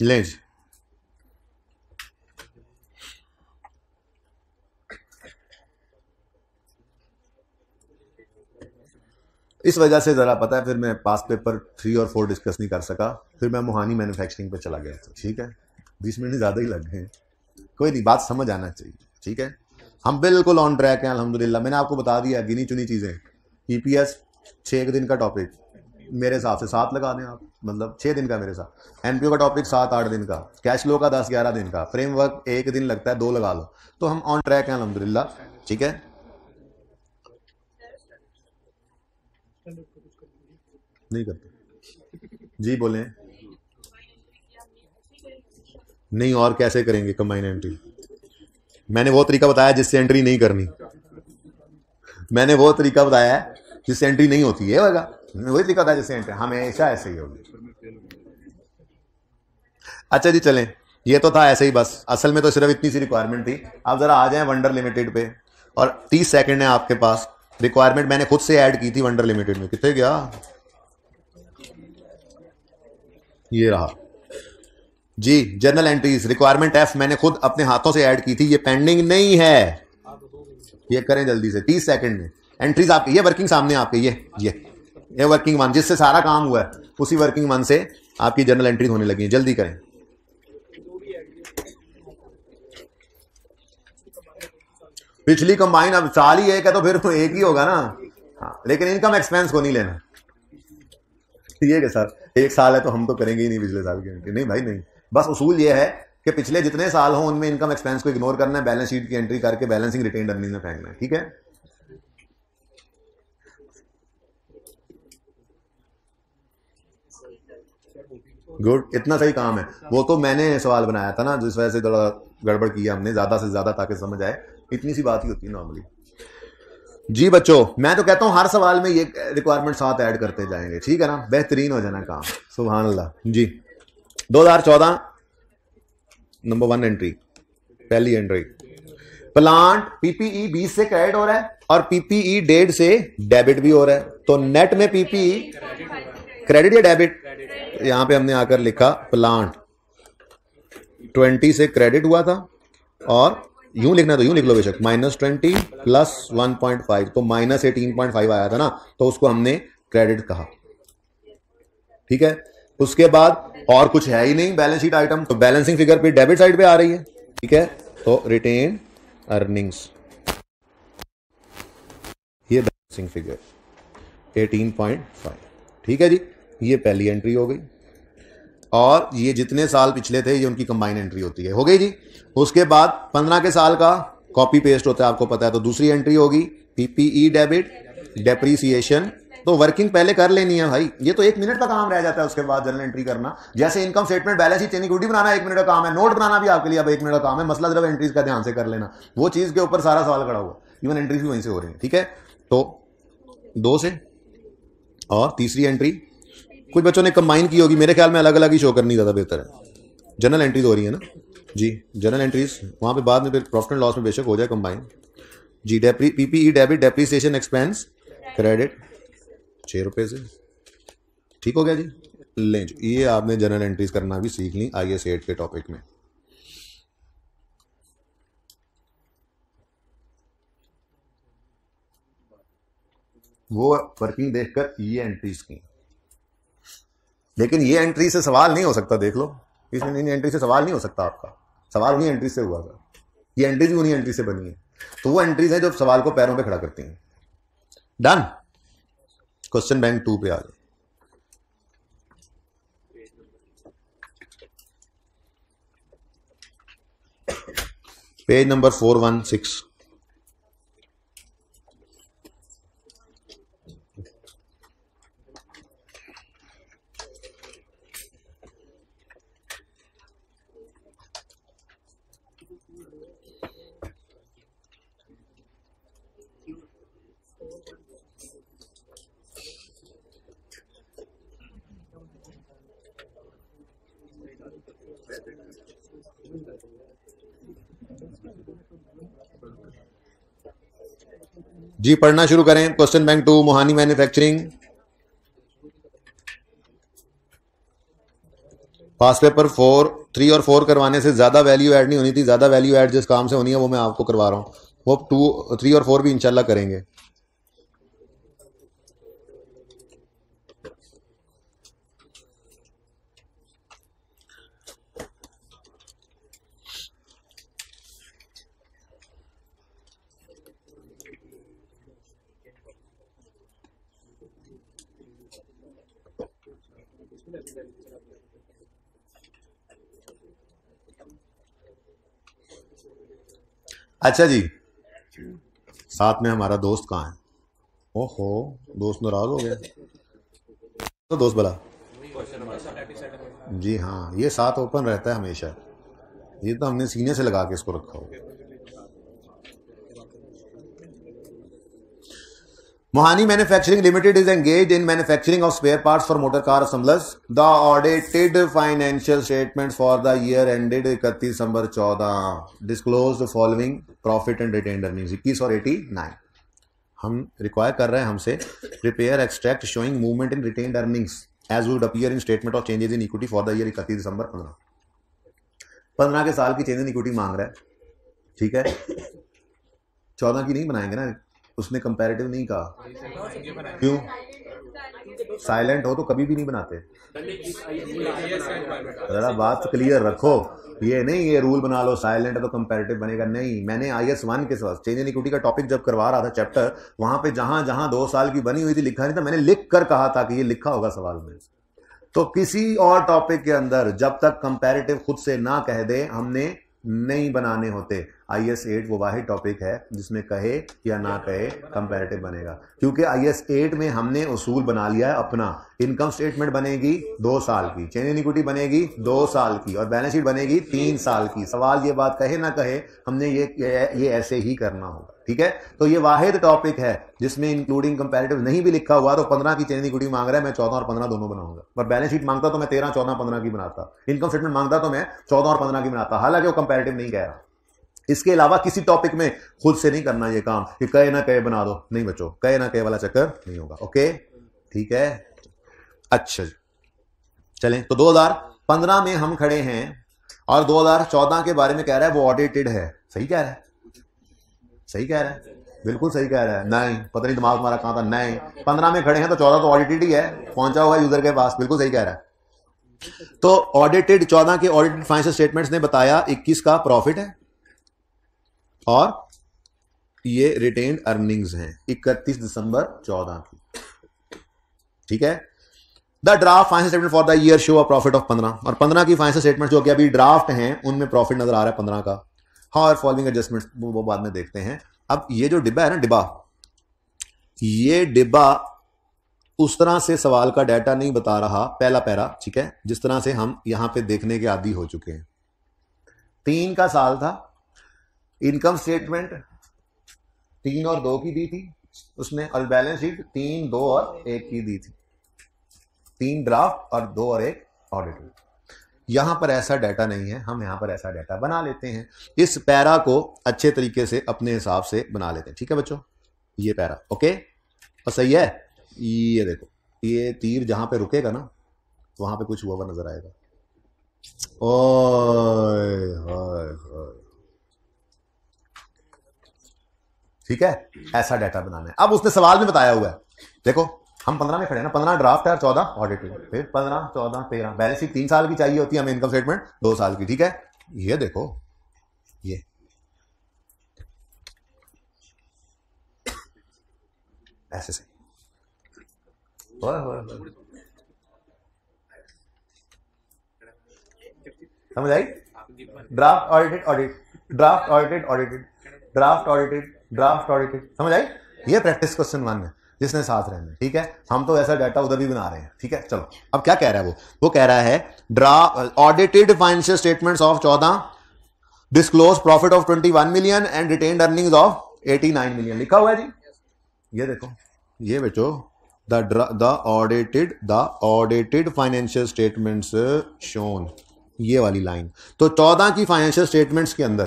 ले इस वजह से ज़रा पता है, फिर मैं पास पेपर 3 और 4 डिस्कस नहीं कर सका, फिर मैं मोहानी मैन्युफैक्चरिंग पे चला गया था, ठीक है। 20 मिनट ज़्यादा ही लग गए, कोई नहीं, बात समझ आना चाहिए, ठीक है। हम बिल्कुल ऑन ट्रैक हैं अल्हम्दुलिल्लाह। मैंने आपको बता दिया गिनी चुनी चीज़ें। ईपीएस 6 दिन का टॉपिक, मेरे हिसाब से 7 लगा दें आप, मतलब 6 दिन का मेरे साथ। एनपीओ का टॉपिक 7-8 दिन का, कैश फ्लो का 10-11 दिन का, फ्रेमवर्क 1 दिन लगता है, 2 लगा लो, तो हम ऑन ट्रैक हैं अल्हम्दुलिल्लाह, ठीक है। नहीं करते जी, बोलें। नहीं, और कैसे करेंगे कंबाइन एंट्री, मैंने वो तरीका बताया जिससे एंट्री नहीं करनी, मैंने वो तरीका बताया है जिससे एंट्री नहीं होती है, होगा वही तरीका बताया जिससे एंट्री हमेशा ऐसे ही होगी। अच्छा जी चलें, ये तो था ऐसे ही बस, असल में तो सिर्फ इतनी सी रिक्वायरमेंट थी। आप जरा आ जाएं वंडर लिमिटेड पे, और 30 सेकंड है आपके पास। रिक्वायरमेंट मैंने खुद से ऐड की थी वंडर लिमिटेड में, कितने गया, ये रहा जी। जर्नल एंट्रीज रिक्वायरमेंट एफ मैंने खुद अपने हाथों से ऐड की थी, ये पेंडिंग नहीं है, ये करें जल्दी से 30 सेकंड में। एंट्रीज आपकी ये वर्किंग सामने आपके, ये वर्किंग वन जिससे सारा काम हुआ है, उसी वर्किंग वन से आपकी जर्नल एंट्रीज होने लगी है, जल्दी करें। पिछली कंबाइन अब साल ही एक है तो फिर तो एक ही होगा ना। हाँ, लेकिन इनकम एक्सपेंस को नहीं लेना, ये कि सर एक साल है तो हम तो करेंगे ही नहीं पिछले साल की एंट्री, नहीं भाई नहीं। बस उसूल ये है कि पिछले जितने साल हो उनमें इनकम एक्सपेंस को इग्नोर करना है, बैलेंस शीट की एंट्री करके बैलेंसिंग रिटेन अर्निंग में फेंकना है, ठीक है। गुड, इतना सही काम है। वो तो मैंने सवाल बनाया था ना, जिस वजह से थोड़ा गड़बड़ किया हमने, ज्यादा से ज्यादा ताकि समझ आए, इतनी सी बात ही होती है नॉर्मली। जी बच्चों, मैं तो कहता हूं हर सवाल में ये रिक्वायरमेंट साथ ऐड करते जाएंगे, ठीक है ना, बेहतरीन हो जाना काम। सुभान अल्लाह जी। 2014 नंबर 1 एंट्री, पहली एंट्री, प्लांट पीपीई 20 से क्रेडिट हो रहा है और पीपीई 1.5 से डेबिट भी हो रहा है, तो नेट में पीपीई क्रेडिट या डेबिट, यहां पे हमने आकर लिखा प्लांट 20 से क्रेडिट हुआ था, और यूं लिखना तो यूं लिख लो बेशक, -20 प्लस 1.5, तो -18.5 आया था ना, तो उसको हमने क्रेडिट कहा, ठीक है। उसके बाद और कुछ है ही नहीं बैलेंस शीट आइटम, तो बैलेंसिंग फिगर पे डेबिट साइड पे आ रही है, ठीक है। तो रिटेन अर्निंग्स, ये बैलेंसिंग फिगर 18.5, ठीक है जी, ये पहली एंट्री हो गई। और ये जितने साल पिछले थे ये उनकी कंबाइन एंट्री होती है, हो गई जी। उसके बाद 15 के साल का कॉपी पेस्ट होता है, आपको पता है, तो दूसरी एंट्री होगी पीपीई डेबिट डेप्रीसिएशन, तो वर्किंग पहले कर लेनी है भाई, ये तो 1 मिनट का काम रह जाता है उसके बाद जर्नल एंट्री करना। जैसे income statement balance sheet change equity बनाना 1 मिनट का काम है, नोट बनाना भी आपके लिए अब 1 मिनट का काम है, मसला जब एंट्रीज का ध्यान से कर लेना, वो चीज के ऊपर सारा सवाल खड़ा हुआ, इवन एंट्रीज भी वहीं से हो रही है, ठीक है। तो 2 से, और तीसरी एंट्री कुछ बच्चों ने कंबाइन की होगी, मेरे ख्याल में अलग अलग ही शो करनी ज़्यादा बेहतर है। जनरल एंट्रीज हो रही है ना जी, जनरल एंट्रीज वहाँ पे बाद में फिर प्रॉफिट एंड लॉस में बेशक हो जाए कंबाइन जी। PPE debit depreciation expense credit 6 रुपये से, ठीक हो गया जी। लें जी, ये आपने जनरल एंट्रीज करना भी सीख ली IAS 8 के टॉपिक में। वो वर्किंग देखकर ये एंट्रीज की, लेकिन ये एंट्री से सवाल नहीं हो सकता, देख लो, इसमें इन एंट्री से सवाल नहीं हो सकता आपका, सवाल उन्हीं एंट्री से हुआ था, ये एंट्रीज भी उन्हीं एंट्री से बनी है, तो वो एंट्रीज हैं जो सवाल को पैरों पे खड़ा करती हैं। डन, क्वेश्चन बैंक 2 पे आ जाए। पेज नंबर 416, जी पढ़ना शुरू करें। क्वेश्चन बैंक 2, मोहानी मैन्युफैक्चरिंग, पास पेपर 4, 3 और 4 करवाने से ज्यादा वैल्यू ऐड नहीं होनी थी, ज्यादा वैल्यू ऐड जिस काम से होनी है वो मैं आपको करवा रहा हूं, वो 2, 3 और 4 भी इंशाल्लाह करेंगे। अच्छा जी, साथ में हमारा दोस्त कहाँ है? ओहो, दोस्त नाराज हो गया, तो दोस्त भला जी हाँ, ये साथ ओपन रहता है हमेशा, ये तो हमने सीने से लगा के इसको रखा हो। Mohani Manufacturing Limited is engaged in manufacturing of spare parts for motor car assemblers. The audited financial statements for the year ended 31 December 14 disclosed the following profit and retained earnings 21 और 89. हम रिक्वायर कर रहे हैं हमसे prepare extract showing movement in retained earnings as would appear in statement of changes in equity for the year 31 December 15 के साल की change in equity मांग रहा है, ठीक है। 14 की नहीं बनाएंगे ना, उसने कंपैरेटिव नहीं कहा, क्यों? साइलेंट हो तो कभी भी नहीं बनाते। जरा बात क्लियर रखो, ये नहीं ये रूल बना लो साइलेंट है तो कंपैरेटिव बनेगा, नहीं। मैंने IS 1 के साथ चेंज इन इक्विटी का टॉपिक जब करवा रहा था चैप्टर, वहां पे जहां जहां 2 साल की बनी हुई थी लिखा नहीं था, मैंने लिख कर कहा था कि ये लिखा होगा सवाल में। तो किसी और टॉपिक के अंदर जब तक कंपैरेटिव खुद से ना कह दे हमने नहीं बनाने होते। IS 8 वो वाहिद टॉपिक है जिसमें कहे या ना कहे कंपैरेटिव बनेगा, क्योंकि IS 8 में हमने उसूल बना लिया है अपना। इनकम स्टेटमेंट बनेगी 2 साल की, चेंज इन इक्विटी बनेगी 2 साल की और बैलेंस शीट बनेगी 3 साल की। सवाल ये बात कहे ना कहे हमने ये ऐसे ही करना होगा, ठीक है। तो ये वाहिद टॉपिक है जिसमें इंक्लूडिंग कंपैरेटिव नहीं भी लिखा हुआ, तो 15 की चेंज इन इक्विटी मांग रहा है, मैं 14 और 15 दोनों बनाऊंगा। पर बैलेंस शीट मांगता तो मैं 13, 14, 15 की बनाता। इनकम स्टेटमेंट मांगता तो मैं 14 और 15 की बनाता, हालांकि वो कंपैरेटिव नहीं कह रहा। इसके अलावा किसी टॉपिक में खुद से नहीं करना ये काम कि कहे ना कहे बना दो, नहीं बच्चों, कहे ना कहे वाला चक्कर नहीं होगा। ओके, ठीक है। अच्छा चलें, तो 2015 में हम खड़े हैं और 2014 के बारे में कह रहा है वो ऑडिटेड है। सही कह रहा है, सही कह रहा है, बिल्कुल सही कह रहा है। नहीं पता नहीं दिमाग हमारा कहां था। नहीं, 15 में खड़े हैं तो 14 तो ऑडिटेड ही है, पहुंचा होगा यूजर के पास। बिल्कुल सही कह रहा है। तो ऑडिटेड 14 के ऑडिटेड फाइनेंशियल स्टेटमेंट्स ने बताया 21 का प्रॉफिट है और ये रिटेन्ड अर्निंग्स हैं 31 दिसंबर 14 की, ठीक है। The draft financial statement for the year show a profit of 15 और 15 की फाइनेंशियल स्टेटमेंट जो कि अभी ड्राफ्ट हैं उनमें प्रॉफिट नजर आ रहा है 15 का। हाँ, और फॉलोइंग एडजस्टमेंट वो बाद में देखते हैं। अब ये जो डिब्बा है ना, डिब्बा, ये डिब्बा उस तरह से सवाल का डाटा नहीं बता रहा, पहला पैरा, ठीक है, जिस तरह से हम यहां पे देखने के आदी हो चुके हैं। 3 का साल था, इनकम स्टेटमेंट 3 और 2 की दी थी उसने, और बैलेंस शीट 3, 2 और 1 की दी थी। 3 ड्राफ्ट और 2 और 1 ऑडिटेड। यहां पर ऐसा डाटा नहीं है, हम यहां पर ऐसा डाटा बना लेते हैं। इस पैरा को अच्छे तरीके से अपने हिसाब से बना लेते हैं, ठीक है बच्चों। ये पैरा ओके और सही है। ये देखो, ये तीर जहां पे रुकेगा ना वहां पे कुछ हुआ नजर आएगा। ओए होए होए, ठीक है, ऐसा डाटा बनाना है। अब उसने सवाल में बताया हुआ है, देखो हम 15 में खड़े हैं ना, 15 ड्राफ्ट है और 14 ऑडिटेड, फिर 15, 14, 13 बैलेंस शीट 3 साल की चाहिए होती है हमें, इनकम स्टेटमेंट 2 साल की, ठीक है। ये देखो, ये ऐसे से समझ आई? Draft audited, audit, draft audited, audited, draft audited, draft audited, समझ आई? ये प्रैक्टिस क्वेश्चन 1 है जिसने साथ रहना है, ठीक है। हम तो ऐसा डाटा उधर भी बना रहे हैं, ठीक है। चलो अब क्या कह रहा है वो कह रहा है draft audited financial statements of 14 disclose profit of 21 million and retained earnings of 89 million, लिखा हुआ है जी। ये देखो, ये बच्चों the audited financial statements shown, ये वाली लाइन। तो 14 की फाइनेंशियल स्टेटमेंट्स के अंदर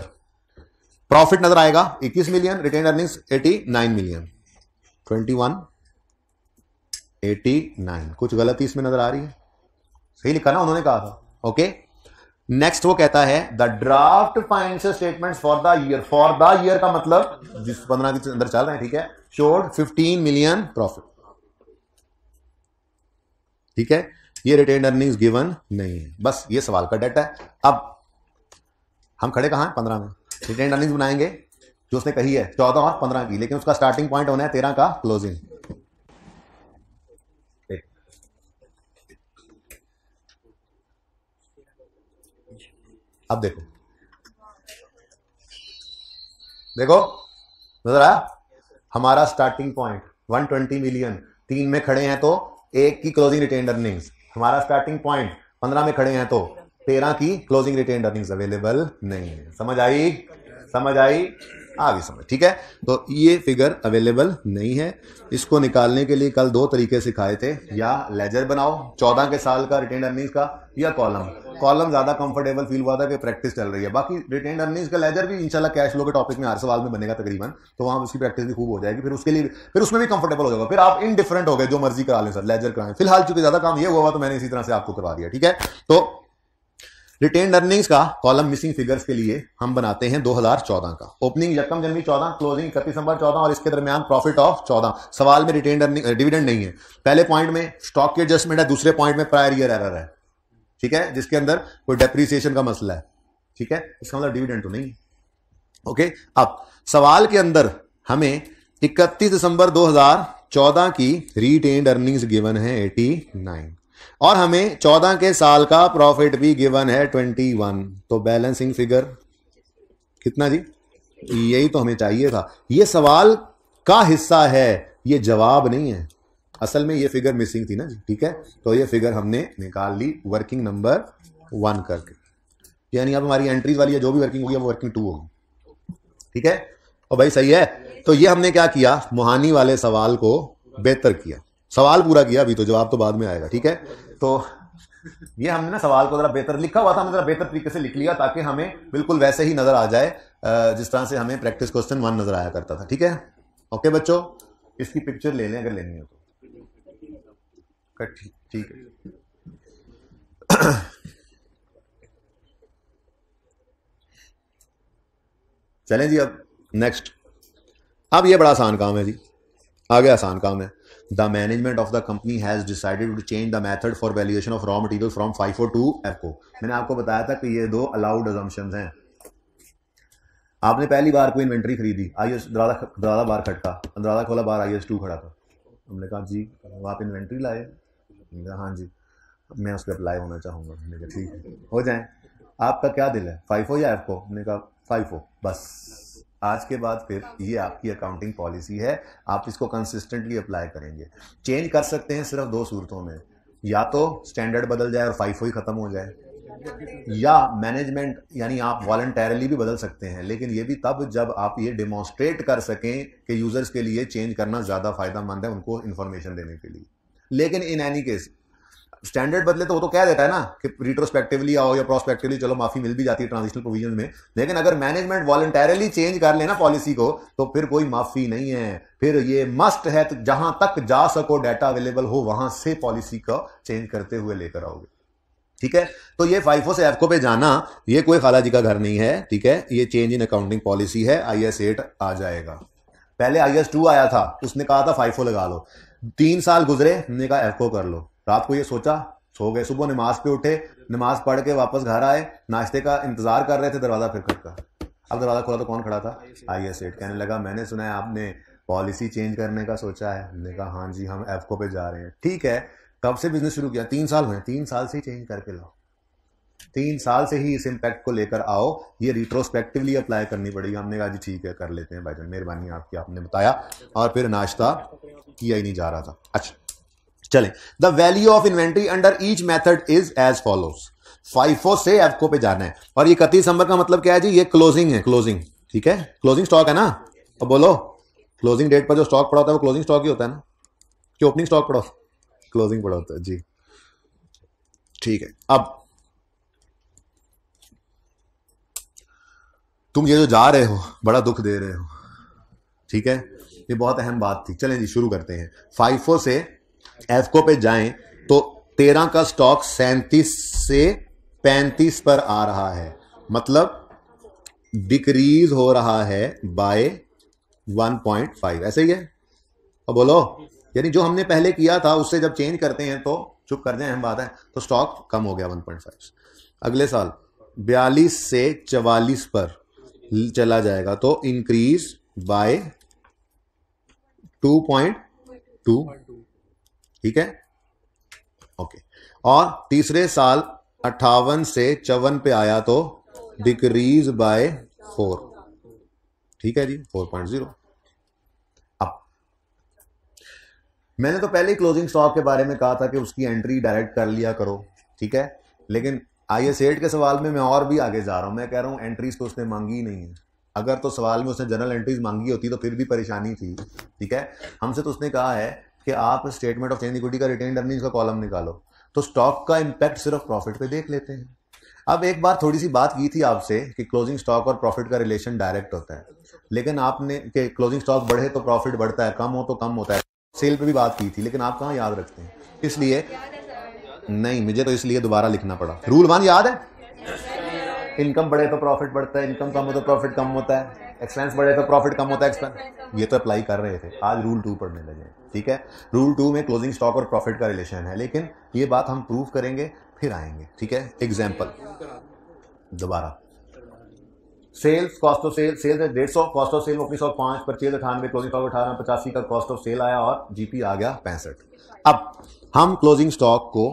प्रॉफिट नजर आएगा 21 मिलियन, रिटेन्ड अर्निंग्स 89 मिलियन, 21, 89, कुछ गलती इसमें नजर आ रही है? सही लिखा ना उन्होंने कहा था, ओके। नेक्स्ट वो कहता है the draft financial statements for the year, for the year का मतलब जिस 15 के अंदर चल रहे हैं, ठीक है, शोड 15 मिलियन प्रॉफिट, ठीक है। ये रिटेन्ड अर्निंग्स गिवन नहीं है, बस ये सवाल का डाटा है। अब हम खड़े कहां हैं? 15 में। रिटेन्ड अर्निंग्स बनाएंगे जो उसने कही है 14 और 15 की, लेकिन उसका स्टार्टिंग पॉइंट होना है 13 का क्लोजिंग। अब देखो, देखो नजर आया? हमारा स्टार्टिंग पॉइंट 120 मिलियन, 3 में खड़े हैं तो 1 की क्लोजिंग रिटेन्ड अर्निंग्स। हमारा स्टार्टिंग पॉइंट 15 में खड़े हैं तो 13 की क्लोजिंग रिटेन्ड अर्निंग्स अवेलेबल नहीं है। समझ आई? समझ आई? आ गई समझ, ठीक है। तो ये फिगर अवेलेबल नहीं है। इसको निकालने के लिए कल दो तरीके सिखाए थे, या लेजर बनाओ 14 के साल का रिटेन अर्निंग्स का, या कॉलम ज्यादा कंफर्टेबल फील हुआ था कि प्रैक्टिस चल रही है। बाकी रिटेन अर्निंग्स का लेजर भी इंशाल्लाह कैश फ्लो के टॉपिक में हर सवाल में बनेगा तकरीबन, तो वहां उसकी प्रैक्टिस भी खूब हो जाएगी। फिर उसके लिए फिर उसमें भी कंफर्टेबल हो जाएगा, फिर आप इनडिफरेंट हो गए, जो मर्जी करा लें सर, लेजर कराएं। फिलहाल चूंकि ज्यादा काम ये हुआ तो मैंने इसी तरह से आपको करवा दिया, ठीक है। तो रिटेन अर्निंग्स का कॉलम मिसिंग फिगर्स के लिए हम बनाते हैं 2014 का। ओपनिंग 1 जनवरी 14, क्लोजिंग 31 दिसंबर 14, और इसके दरमियान प्रॉफिट ऑफ 14। सवाल में रिटेन अर्निंग डिविडेंड नहीं है। पहले पॉइंट में स्टॉक की एडजस्टमेंट है, दूसरे पॉइंट में प्रायर ईयर एरर है, ठीक है, जिसके अंदर कोई डेप्रीसिएशन का मसला है, ठीक है। इसका मतलब डिविडेंड तो नहीं, ओके। अब सवाल के अंदर हमें 31 दिसंबर 2014 की रिटेन अर्निंग्स गिवन है 89, और हमें 14 के साल का प्रॉफिट भी गिवन है 21। तो बैलेंसिंग फिगर कितना जी? यही तो हमें चाहिए था। ये सवाल का हिस्सा है, ये जवाब नहीं है। असल में ये फिगर मिसिंग थी ना जी, ठीक है। तो ये फिगर हमने निकाल ली वर्किंग नंबर 1 करके, यानी अब हमारी एंट्रीज वाली है जो भी वर्किंग हुई है वो वर्किंग 2 होगी, ठीक है। और भाई सही है। तो ये हमने क्या किया, मोहानी वाले सवाल को बेहतर किया। सवाल पूरा किया, अभी तो जवाब तो बाद में आएगा, ठीक है। तो ये हमने ना सवाल को जरा बेहतर लिखा हुआ था, हमने जरा बेहतर तरीके से लिख लिया ताकि हमें बिल्कुल वैसे ही नजर आ जाए जिस तरह से हमें प्रैक्टिस क्वेश्चन 1 नजर आया करता था, ठीक है। ओके बच्चों, इसकी पिक्चर ले लें अगर लेनी हो तो, ठीक है। चलें जी, अब नेक्स्ट। अब ये बड़ा आसान काम है जी, आगे आसान काम है। The management of the company has decided to change the method for valuation of raw material from FIFO to FIFO। मैंने आपको बताया था कि ये 2 अलाउड अजम्पशंस हैं। आपने पहली बार कोई इन्वेंट्री खरीदी, IS दरवाजा बार खटका, दरवाजा खोला, बार IS 2 खड़ा था। हमने कहा जी आप इन्वेंट्री लाए? हाँ जी, मैं उस पर अप्लाई होना चाहूँगा। हमने कहा ठीक है, हो जाए। आपका क्या दिल है, FIFO या FIFO? हमने कहा FIFO। बस आज के बाद फिर ये आपकी अकाउंटिंग पॉलिसी है, आप इसको कंसिस्टेंटली अप्लाई करेंगे। चेंज कर सकते हैं सिर्फ 2 सूरतों में, या तो स्टैंडर्ड बदल जाए और FIFO ही खत्म हो जाए, या मैनेजमेंट यानी आप वॉलंटरली भी बदल सकते हैं, लेकिन ये भी तब जब आप ये डिमॉन्स्ट्रेट कर सकें कि यूजर्स के लिए चेंज करना ज्यादा फायदेमंद है उनको इन्फॉर्मेशन देने के लिए। लेकिन इन एनी केस स्टैंडर्ड बदले तो वो तो कह देता है ना कि रिट्रोस्पेक्टिवली आओ या प्रोस्पेक्टिवली, चलो माफी मिल भी जाती है ट्रांजिशनल प्रोविजन में। लेकिन अगर मैनेजमेंट वॉलंटरली चेंज कर लेना पॉलिसी को तो फिर कोई माफी नहीं है, फिर ये मस्ट है। तो जहां तक जा सको डाटा अवेलेबल हो वहां से पॉलिसी का चेंज करते हुए लेकर आओगे, ठीक है। तो ये FIFO से FIFO पे जाना ये कोई खाला जी का घर नहीं है, ठीक है। ये चेंज इन अकाउंटिंग पॉलिसी है, IS 8 आ जाएगा। पहले IS 2 आया था, उसने कहा था FIFO लगा लो। 3 साल गुजरे, हमने कहा FIFO कर लो। रात को ये सोचा, सो गए, सुबह नमाज पे उठे, नमाज पढ़ के वापस घर आए, नाश्ते का इंतजार कर रहे थे, दरवाजा फिर खटका। अब दरवाजा खोला तो कौन खड़ा था? IS 8। कहने लगा मैंने सुना है आपने पॉलिसी चेंज करने का सोचा है। हमने कहा हाँ जी, हम FIFO पे जा रहे हैं। ठीक है, कब से बिजनेस शुरू किया? 3 साल हुए। 3 साल से ही चेंज करके लाओ, 3 साल से ही इस इम्पैक्ट को लेकर आओ। ये रिट्रोस्पेक्टिवली अप्लाई करनी पड़ेगी। हमने कहा जी ठीक है, कर लेते हैं भाईजान, मेहरबानी आपकी, आपने बताया। और फिर नाश्ता किया ही नहीं जा रहा था। अच्छा चले, the value of inventory under each method is as follows. FIFO से FIFO पे जाना है। और ये 31 दिसंबर का मतलब क्या है जी? ये क्लोजिंग है, क्लोजिंग, ठीक है, क्लोजिंग स्टॉक है ना। अब बोलो, क्लोजिंग डेट पर जो स्टॉक पड़ा होता है वो क्लोजिंग स्टॉक ही होता है ना, कि ओपनिंग स्टॉक पड़ा, क्लोजिंग पड़ा होता है जी, ठीक है। अब तुम ये जो जा रहे हो बड़ा दुख दे रहे हो, ठीक है, ये बहुत अहम बात थी। चलें जी शुरू करते हैं। FIFO से FIFO पे जाएं तो 13 का स्टॉक 37 से 35 पर आ रहा है, मतलब डिक्रीज हो रहा है बाय 1.5, ऐसे ही है। अब बोलो, यानी जो हमने पहले किया था उससे जब चेंज करते हैं तो चुप कर जाए, अहम बात है, तो स्टॉक कम हो गया 1.5। अगले साल 42 से 44 पर चला जाएगा तो इंक्रीज बाय 2.2, ठीक है, ओके। और तीसरे साल 58 से 54 पे आया तो डिक्रीज बाय 4, ठीक है जी, 4.0। अब मैंने तो पहले ही क्लोजिंग स्टॉक के बारे में कहा था कि उसकी एंट्री डायरेक्ट कर लिया करो, ठीक है। लेकिन IS 8 के सवाल में मैं और भी आगे जा रहा हूं। मैं कह रहा हूं एंट्रीज तो उसने मांगी ही नहीं है, अगर तो सवाल में उसने जनरल एंट्रीज मांगी होती तो फिर भी परेशानी थी, ठीक है। हमसे तो उसने कहा है कि आप स्टेटमेंट ऑफ चेंज इक्विटी का रिटेन्ड अर्निंग्स का कॉलम निकालो, तो स्टॉक का इंपैक्ट सिर्फ प्रॉफिट पे देख लेते हैं। अब एक बार थोड़ी सी बात की थी आपसे कि क्लोजिंग स्टॉक और प्रॉफिट का रिलेशन डायरेक्ट होता है, लेकिन आपने कि क्लोजिंग स्टॉक बढ़े तो प्रॉफिट बढ़ता है, कम हो तो कम होता है, सेल पे भी बात की थी, लेकिन आप कहाँ याद रखते हैं। इसलिए नहीं, मुझे तो इसलिए दोबारा लिखना पड़ा। रूल 1 याद है, इनकम बढ़े तो प्रॉफिट बढ़ता है, इनकम कम हो तो प्रॉफिट कम होता है, एक्सपेंस बढ़े तो प्रॉफिट कम होता है, एक्सपेंस। ये तो अप्लाई कर रहे थे, आज रूल 2 पढ़ने लगे, ठीक है। रूल 2 में क्लोजिंग स्टॉक और प्रॉफिट का रिलेशन है, लेकिन ये बात हम प्रूव करेंगे फिर आएंगे, ठीक है। एग्जाम्पल दोबारा, sales cost of sale, sales 150, cost of sale opening stock 5, purchase 98, closing stock 18, 85 का कॉस्ट ऑफ सेल आया और जीपी आ गया 65। अब हम क्लोजिंग स्टॉक को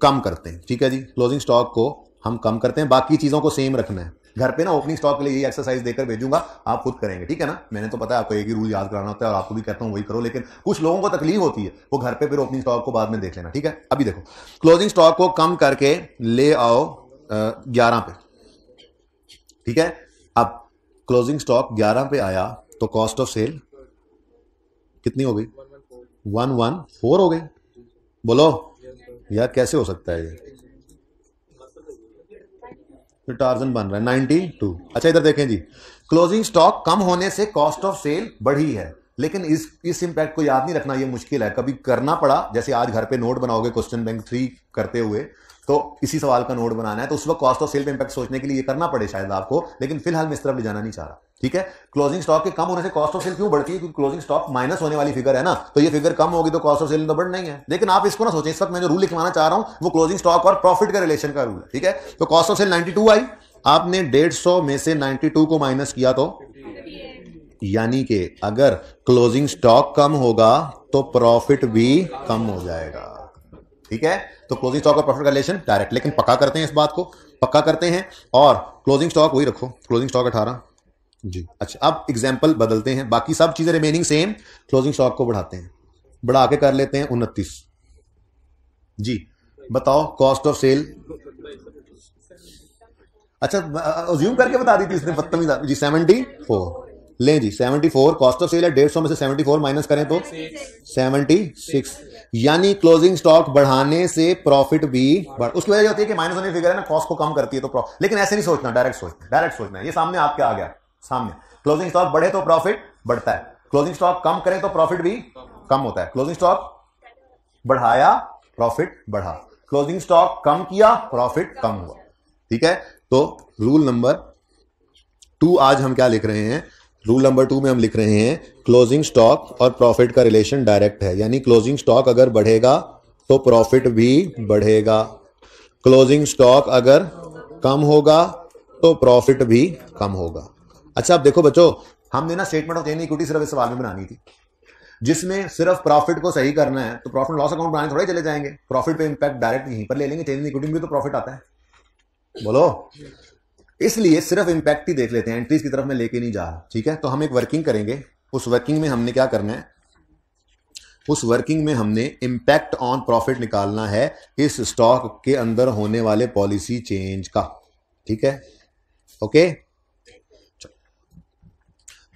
कम करते हैं, ठीक है जी। क्लोजिंग स्टॉक को हम कम करते हैं, बाकी चीजों को सेम रखना है। घर पे ना ओपनिंग स्टॉक के लिए ये एक्सरसाइज देकर भेजूंगा, आप खुद करेंगे, ठीक है ना। मैंने तो पता है आपको एक ही रूल याद कराना होता है और आपको भी कहता हूं वही करो, लेकिन कुछ लोगों को तकलीफ होती है, वो घर पे फिर ओपनिंग स्टॉक को बाद में देख लेना, ठीक है। अभी देखो, क्लोजिंग स्टॉक को कम करके ले आओ 11 पे, ठीक है। अब क्लोजिंग स्टॉक 11 पे आया तो कॉस्ट ऑफ सेल कितनी हो गई? 114 हो गई। बोलो यार कैसे हो सकता है ये? टार्जन बन रहा है 92। अच्छा इधर देखें जी, क्लोजिंग स्टॉक कम होने से कॉस्ट ऑफ सेल बढ़ी है, लेकिन इस इंपैक्ट को याद नहीं रखना, ये मुश्किल है। कभी करना पड़ा, जैसे आज घर पे नोट बनाओगे क्वेश्चन बैंक 3 करते हुए, तो इसी सवाल का नोट बनाना है, तो उस वक्त कॉस्ट ऑफ सेल पे इंपैक्ट सोचने के लिए ये करना पड़े शायद आपको, लेकिन फिलहाल मैं इस तरफ ले जाना नहीं चाह रहा, ठीक है। क्लोजिंग स्टॉक के कम होने से कॉस्ट ऑफ सेल क्यों बढ़ती है? क्योंकि क्लोजिंग स्टॉक माइनस होने वाली फिगर है ना, तो ये फिगर कम होगी तो कॉस्ट ऑफ सेल तो बढ़ना ही है। लेकिन आप इसको ना सोचें, इस वक्त मैं जो रूल लिखवाना चाह रहा हूं वो क्लोजिंग स्टॉक और प्रॉफिट के रिलेशन का रूल है, ठीक है। तो कॉस्ट ऑफ सेल 92 आई, आपने 150 में से 92 को माइनस किया तो, यानी कि अगर क्लोजिंग स्टॉक कम होगा तो प्रॉफिट भी कम हो जाएगा, ठीक है। तो क्लोजिंग स्टॉक और प्रॉफिट का रिलेशन डायरेक्ट, लेकिन पक्का करते हैं, इस बात को पक्का करते हैं। और क्लोजिंग स्टॉक वही रखो, क्लोजिंग स्टॉक 18 जी। अच्छा अब एग्जांपल बदलते हैं, बाकी सब चीजें रिमेनिंग सेम, क्लोजिंग स्टॉक को बढ़ाते हैं, बढ़ा के कर लेते हैं 29 जी। बताओ कॉस्ट ऑफ सेल, अच्छा अज्यूम करके बता दी थी इसने, बदतमीज जी। 74 ले जी, 74 कॉस्ट ऑफ सेल है, 150 में से 74 माइनस करें तो 76, यानी क्लोजिंग स्टॉक बढ़ाने से प्रॉफिट भी बढ़, उसकी वजह होती है कि माइनस होने की फिगर है ना, कॉस्ट को कम करती है तो प्रॉफिट। लेकिन ऐसे नहीं सोचना, डायरेक्ट सोचना है। ये सामने आपके आ गया सामने, क्लोजिंग स्टॉक बढ़े तो प्रॉफिट बढ़ता है, क्लोजिंग स्टॉक कम करें तो प्रॉफिट भी कम होता है। क्लोजिंग स्टॉक बढ़ाया प्रॉफिट बढ़ा, क्लोजिंग स्टॉक कम किया प्रॉफिट कम हुआ, ठीक है। तो रूल नंबर 2 आज हम क्या लिख रहे हैं? रूल नंबर 2 में हम लिख रहे हैं क्लोजिंग स्टॉक और प्रॉफिट का रिलेशन डायरेक्ट है, यानी क्लोजिंग स्टॉक अगर बढ़ेगा तो प्रॉफिट भी बढ़ेगा, क्लोजिंग स्टॉक अगर कम होगा तो प्रॉफिट भी कम होगा। अच्छा अब देखो बच्चों, हमने ना स्टेटमेंट ऑफ चेंज इक्विटी सिर्फ इस सवाल में बनानी थी, जिसमें सिर्फ प्रॉफिट को सही करना है, तो प्रॉफिट लॉस अकाउंट बनाने थोड़े चले जाएंगे, प्रॉफिट पे इंपैक्ट डायरेक्ट यहीं पर ले लेंगे, चेंज इक्विटी में तो प्रॉफिट आता है, बोलो। इसलिए सिर्फ इंपैक्ट ही देख लेते हैं, एंट्रीज की तरफ मैं लेके नहीं जा रहा, ठीक है। तो हम एक वर्किंग करेंगे, उस वर्किंग में हमने क्या करना है? उस वर्किंग में हमने इंपैक्ट ऑन प्रॉफिट निकालना है इस स्टॉक के अंदर होने वाले पॉलिसी चेंज का, ठीक है, ओके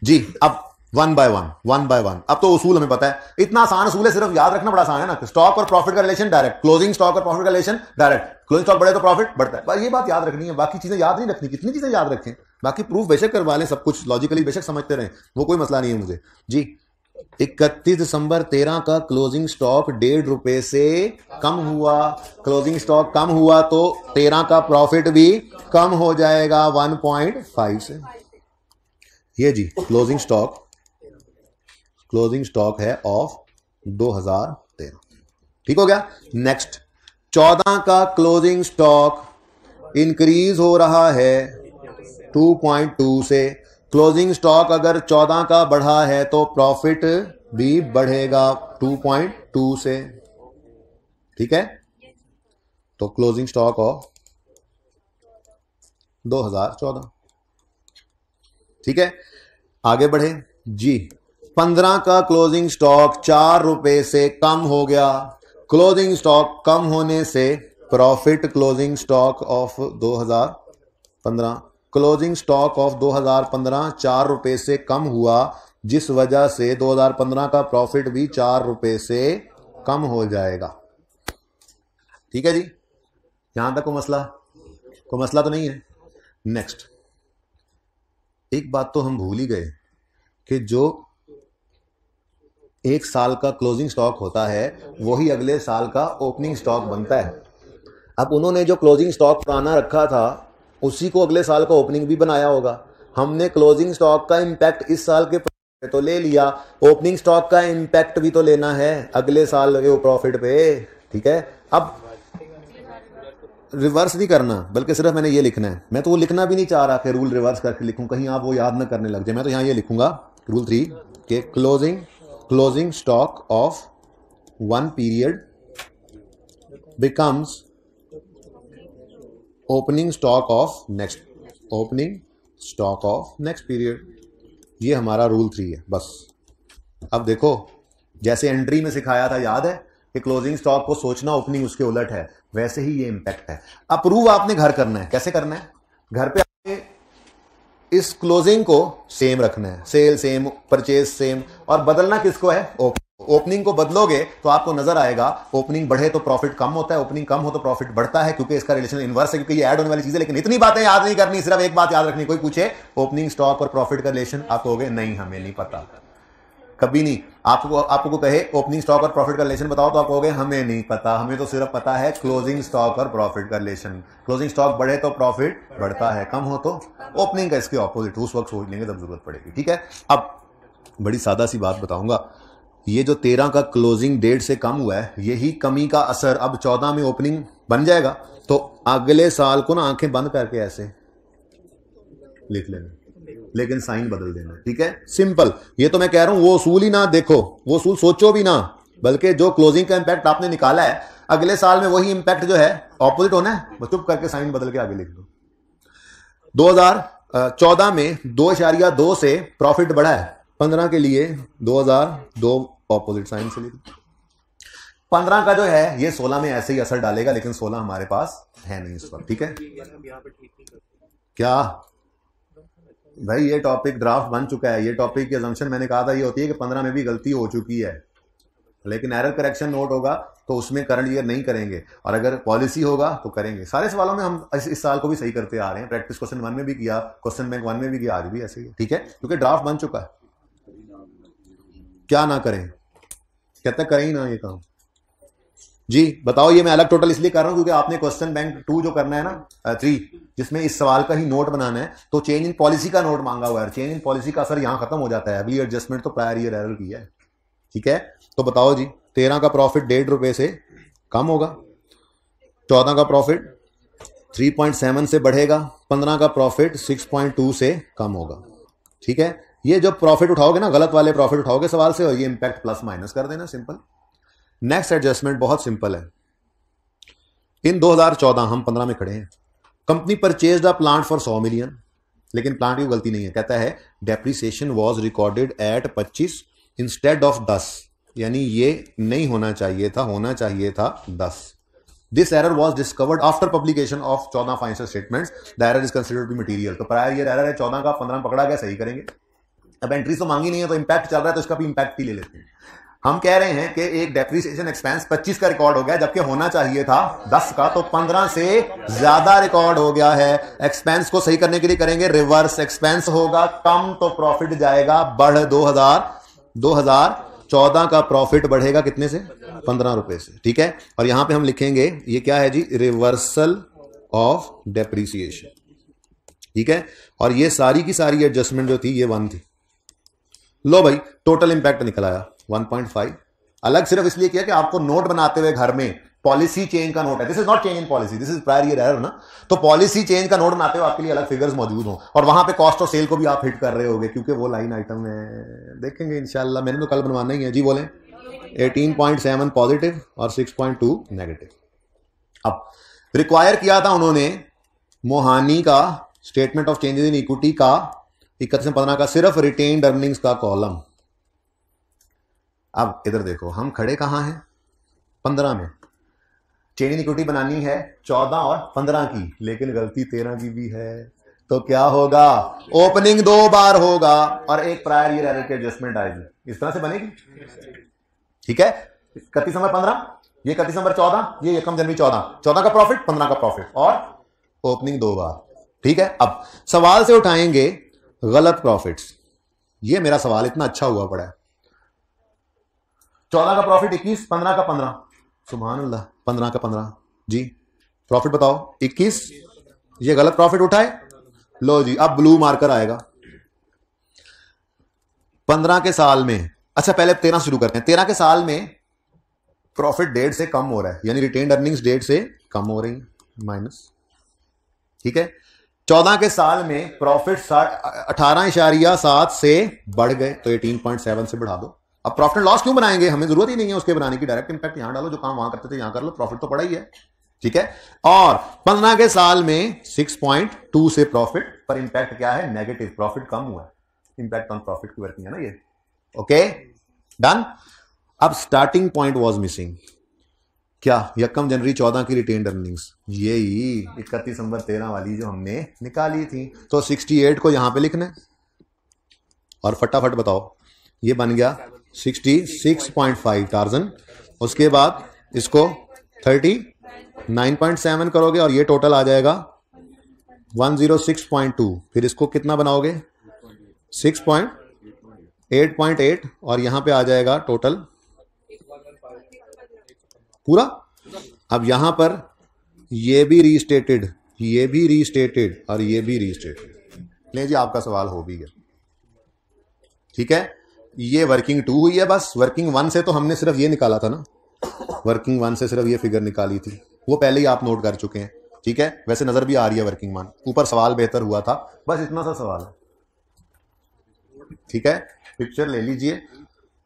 जी। अब वन बाय वन, अब तो उसूल हमें पता है, इतना आसान उसूल है, सिर्फ याद रखना बड़ा आसान है ना। स्टॉक और प्रॉफिट का रिलेशन डायरेक्ट, क्लोजिंग स्टॉक और प्रॉफिट का रिलेशन डायरेक्ट, क्लोजिंग स्टॉक बढ़े तो प्रॉफिट बढ़ता है, बस ये बात याद रखनी है, बाकी चीजें याद नहीं रखनी। कितनी चीजें याद रखें, बाकी प्रूफ बेशक करवा लें, सब कुछ लॉजिकली बेशक समझते रहें, वो कोई मसला नहीं है मुझे जी। 31 दिसंबर 13 का क्लोजिंग स्टॉक 1.5 रुपए से कम हुआ, क्लोजिंग स्टॉक कम हुआ तो 13 का प्रॉफिट भी कम हो जाएगा 1.5 से। ये जी क्लोजिंग स्टॉक है ऑफ 2013, ठीक हो गया। नेक्स्ट 14 का क्लोजिंग स्टॉक इंक्रीज हो रहा है 2.2 से, क्लोजिंग स्टॉक अगर 14 का बढ़ा है तो प्रॉफिट भी बढ़ेगा 2.2 से, ठीक है। तो क्लोजिंग स्टॉक ऑफ 2014, ठीक है। आगे बढ़े जी। 15 का क्लोजिंग स्टॉक 4 रुपए से कम हो गया, क्लोजिंग स्टॉक कम होने से profit closing stock of 2015 closing stock of 2015 4 रुपए से कम हुआ, जिस वजह से 2015 का प्रॉफिट भी 4 रुपए से कम हो जाएगा। ठीक है जी, यहां तक कोई मसला तो नहीं है। नेक्स्ट, एक बात तो हम भूल ही गए कि जो एक साल का क्लोजिंग स्टॉक होता है वही अगले साल का ओपनिंग स्टॉक बनता है। अब उन्होंने जो क्लोजिंग स्टॉक पुराना रखा था उसी को अगले साल का ओपनिंग भी बनाया होगा। हमने क्लोजिंग स्टॉक का इम्पैक्ट इस साल के प्रॉफिट तो ले लिया, ओपनिंग स्टॉक का इम्पैक्ट भी तो लेना है अगले साल के प्रॉफिट पे। ठीक है, अब रिवर्स नहीं करना, बल्कि सिर्फ मैंने ये लिखना है। मैं तो वो लिखना भी नहीं चाह रहा कि रूल रिवर्स करके लिखूं, कहीं आप वो याद ना करने लग जाए। मैं तो यहां ये लिखूंगा रूल 3 के closing stock of one period becomes opening stock of next period. ये हमारा रूल 3 है बस। अब देखो, जैसे एंट्री में सिखाया था, याद है कि क्लोजिंग स्टॉक को सोचना ओपनिंग उसके उलट है, वैसे ही ये इंपैक्ट है। अप्रूव आपने घर करना है। कैसे करना है? घर पे आपने इस क्लोजिंग को सेम रखना है, सेल सेम, परचेज सेम, और बदलना किसको है? ओपनिंग को बदलोगे तो आपको नजर आएगा ओपनिंग बढ़े तो प्रॉफिट कम होता है, ओपनिंग कम हो तो प्रॉफिट बढ़ता है, क्योंकि इसका रिलेशन इनवर्स है, क्योंकि ये ऐड होने वाली चीज है। लेकिन इतनी बातें याद नहीं करनी, सिर्फ एक बात याद रखनी। कोई पूछे ओपनिंग स्टॉक और प्रॉफिट का रिलेशन, आप कहोगे नहीं हमें नहीं पता, कभी नहीं। आपको कहे ओपनिंग स्टॉक और प्रॉफिट का रिलेशन बताओ तो आप कहोगे हमें नहीं पता, हमें तो सिर्फ पता है क्लोजिंग स्टॉक और प्रॉफिट का रिलेशन। क्लोजिंग स्टॉक बढ़े तो प्रॉफिट बढ़ता है, कम हो तो ओपनिंग का इसके ऑपोजिट। उस वक्त सोच लेंगे जब जरूरत पड़ेगी। ठीक है, अब बड़ी सादा सी बात बताऊंगा। ये जो 13 का क्लोजिंग डेट से कम हुआ है, यही कमी का असर अब 14 में ओपनिंग बन जाएगा। तो अगले साल को ना आंखें बंद करके ऐसे लिख लेना, लेकिन साइन बदल देना। ठीक है, सिंपल। ये तो मैं कह रहा हूं वो उसूल ही ना देखो, वो उसूल सोचो भी ना, बल्कि जो क्लोजिंग का इंपैक्ट आपने निकाला है अगले साल में वही इंपैक्ट जो है ऑपोजिट होना है। बस चुप करके साइन बदल के आगे लिख दो। 2014 में 2.2 से प्रॉफिट बढ़ा है, 15 के लिए 2002 ऑपोजिट साइन से लिख दो। 15 का जो है ये 16 में ऐसे ही असर डालेगा, लेकिन 16 हमारे पास है नहीं इस वक्त। ठीक है, क्या भाई ये टॉपिक ड्राफ्ट बन चुका है। ये टॉपिक की अजम्पशन मैंने कहा था ये होती है कि 15 में भी गलती हो चुकी है, लेकिन एरर करेक्शन नोट होगा तो उसमें करंट ईयर नहीं करेंगे, और अगर पॉलिसी होगा तो करेंगे। सारे सवालों में हम इस साल को भी सही करते आ रहे हैं। प्रैक्टिस क्वेश्चन 1 में भी किया, क्वेश्चन बैंक 1 में भी किया, आज भी ऐसे ही। ठीक है, क्योंकि ड्राफ्ट बन चुका है। क्या ना करें? कहते करें ही ना ये काम। जी बताओ, ये मैं अलग टोटल इसलिए कर रहा हूं क्योंकि आपने क्वेश्चन बैंक 2 जो करना है ना 3, जिसमें इस सवाल का ही नोट बनाना है, तो चेंज इन पॉलिसी का नोट मांगा हुआ है। चेंज इन पॉलिसी का असर यहां खत्म हो जाता है, अगली एडजस्टमेंट तो प्रायर ईयर एरर की है। ठीक है, तो बताओ जी, 13 का प्रॉफिट 1.5 रुपए से कम होगा, 14 का प्रॉफिट 3.7 से बढ़ेगा, 15 का प्रॉफिट 6.2 से कम होगा। ठीक है, ये जो प्रॉफिट उठाओगे ना, गलत वाले प्रॉफिट उठाओगे सवाल से, और ये इंपैक्ट प्लस माइनस कर देना, सिंपल। नेक्स्ट एडजस्टमेंट बहुत सिंपल है। इन 2014 हम 15 में खड़े हैं, company purchased a plant for 100 million, लेकिन प्लांट की गलती नहीं है। कहता है depreciation was recorded at 25 instead of 10, यानी ये नहीं होना चाहिए था, होना चाहिए था 10। This error was discovered after publication of 14 financial statements, the error is considered to be material. तो प्रायर ईयर एरर है 14 का, 15 पकड़ा गया, सही करेंगे। अब एंट्री तो मांगी नहीं है, तो इंपैक्ट चल रहा है तो इसका भी इंपैक्ट ही ले लेते हैं। हम कह रहे हैं कि एक डेप्रिसिएशन एक्सपेंस 25 का रिकॉर्ड हो गया, जबकि होना चाहिए था 10 का, तो 15 से ज्यादा रिकॉर्ड हो गया है। एक्सपेंस को सही करने के लिए करेंगे रिवर्स, एक्सपेंस होगा कम तो प्रॉफिट जाएगा बढ़। 2014 का प्रॉफिट बढ़ेगा कितने से? 15 रुपए से। ठीक है, और यहां पे हम लिखेंगे ये क्या है जी? Reversal of depreciation. ठीक है, और ये सारी की सारी एडजस्टमेंट जो थी ये 1 थी। लो भाई, टोटल इंपैक्ट निकल आया 1.5। अलग सिर्फ इसलिए किया कि आपको नोट बनाते हुए घर में पॉलिसी चेंज का नोट है, this is not change in policy, this is prior year error ना, तो पॉलिसी चेंज का नोट बनाते हुए आपके लिए अलग फिगर्स मौजूद हो, और वहां पे कॉस्ट ऑफ सेल को भी आप हिट कर रहे होगे, क्योंकि वो लाइन आइटम है, देखेंगे इंशाल्लाह। मैंने तो कल बनवाना ही है जी। बोले 18.7 पॉजिटिव और 6.2 नेगेटिव। अब रिक्वायर किया था उन्होंने मोहानी का statement of changes in equity का 31 से 15 का सिर्फ रिटेन्ड अर्निंग्स का कॉलम। अब इधर देखो, हम खड़े कहां हैं? 15 में। चेंज इन इक्विटी बनानी है 14 और 15 की, लेकिन गलती 13 की भी है। तो क्या होगा, ओपनिंग 2 बार होगा और एक प्रायर ईयर एरर की एडजस्टमेंट आएगी, इस तरह से बनेगी। ठीक है, 31 नंबर 15, ये 31 नंबर 14, ये एकम जनवरी 14 का प्रॉफिट, 15 का प्रॉफिट और ओपनिंग 2 बार। ठीक है, अब सवाल से उठाएंगे गलत प्रॉफिट्स। ये मेरा सवाल इतना अच्छा हुआ पड़ा है, 14 का प्रॉफिट 21, 15 का 15, सुभान अल्लाह, 15 का 15 जी, प्रॉफिट बताओ 21, ये गलत प्रॉफिट उठाए, लो जी अब ब्लू मार्कर आएगा। 15 के साल में, अच्छा पहले 13 शुरू करते हैं, 13 के साल में प्रॉफिट डेट से कम हो रहा है, यानी रिटेन्ड अर्निंग्स डेट से कम हो रही है, माइनस। ठीक है, 14 के साल में प्रॉफिट 18.7 से बढ़ गए, तो 18.7 से बढ़ा दो। अब प्रॉफिट एंड लॉस क्यों बनाएंगे, हमें जरूरत ही नहीं है उसके बनाने की, डायरेक्ट इंपैक्ट यहां डालो, जो काम वहां करते थे यहां कर लो, प्रॉफिट तो पड़ा ही है। ठीक है, और 15 के साल में 6.2 से प्रॉफिट, पर इंपैक्ट क्या है, नेगेटिव, प्रॉफिट कम हुआ है, इंपैक्ट ऑन प्रॉफिट की वर्किंग है ना ये। Okay done. अब स्टार्टिंग पॉइंट वाज मिसिंग, क्या, यकम जनवरी 14 की रिटेन्ड अर्निंग्स, यही 31 दिसंबर 13 वाली जो हमने निकाली थी, तो 68 को यहां पे लिखना है और फटाफट बताओ, ये बन गया 66.5,000, उसके बाद इसको 39.7 करोगे और ये टोटल आ जाएगा 106.2, फिर इसको कितना बनाओगे 8.8 और यहां पे आ जाएगा टोटल पूरा। अब यहां पर ये भी रीस्टेटेड, ये भी रीस्टेटेड और ये भी रीस्टेटेड। ले जी आपका सवाल हो भी गया। ठीक है, ये वर्किंग 2 हुई है, बस वर्किंग 1 से तो हमने सिर्फ ये निकाला था ना, वर्किंग 1 से सिर्फ ये फिगर निकाली थी, वो पहले ही आप नोट कर चुके हैं। ठीक है, वैसे नजर भी आ रही है वर्किंग 1, ऊपर सवाल बेहतर हुआ था, बस इतना सा सवाल है। ठीक है, पिक्चर ले लीजिए।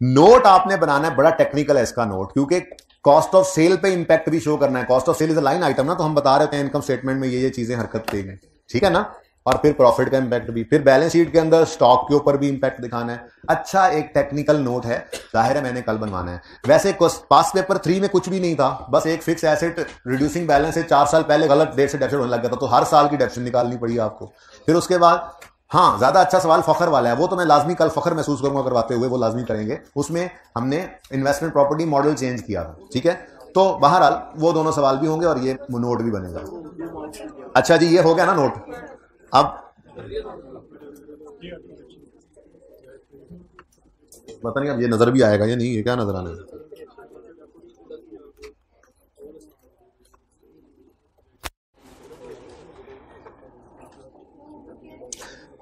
नोट आपने बनाना है, बड़ा टेक्निकल है इसका नोट, क्योंकि कॉस्ट ऑफ सेल पे इंपैक्ट भी शो करना है। Cost of sale is a line item ना, तो हम बता रहे हैं इनकम स्टेटमेंट में ये चीजें हरकत देंगे। ठीक है ना, और फिर प्रॉफिट का इंपैक्ट भी, फिर बैलेंस शीट के अंदर स्टॉक के ऊपर भी इंपैक्ट दिखाना है। अच्छा, एक टेक्निकल नोट है, जाहिर है मैंने कल बनवाना है। वैसे पास पेपर 3 में कुछ भी नहीं था, बस एक फिक्स एसेट रिड्यूसिंग बैलेंस है, 4 साल पहले गलत डेट से डेफिसिट होने लग गया था, तो हर साल की डेफिसिट निकालनी पड़ी आपको। फिर उसके बाद हाँ, ज्यादा अच्छा सवाल फखर वाला है, वो तो मैं लाजमी कल फखर महसूस करूंगा करवाते हुए, वो लाजमी करेंगे। उसमें हमने इन्वेस्टमेंट प्रॉपर्टी मॉडल चेंज किया था। ठीक है, तो बहरहाल वो दोनों सवाल भी होंगे और ये नोट भी बनेगा। अच्छा जी, ये हो गया ना नोट। अब पता नहीं अब ये नजर भी आएगा या नहीं, ये क्या नजर आने है?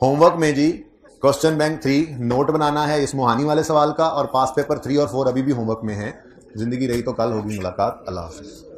होमवर्क में जी क्वेश्चन बैंक 3 नोट बनाना है इस मोहानी वाले सवाल का, और पास पेपर 3 और 4 अभी भी होमवर्क में है। जिंदगी रही तो कल होगी मुलाकात। अल्लाह हाफिज।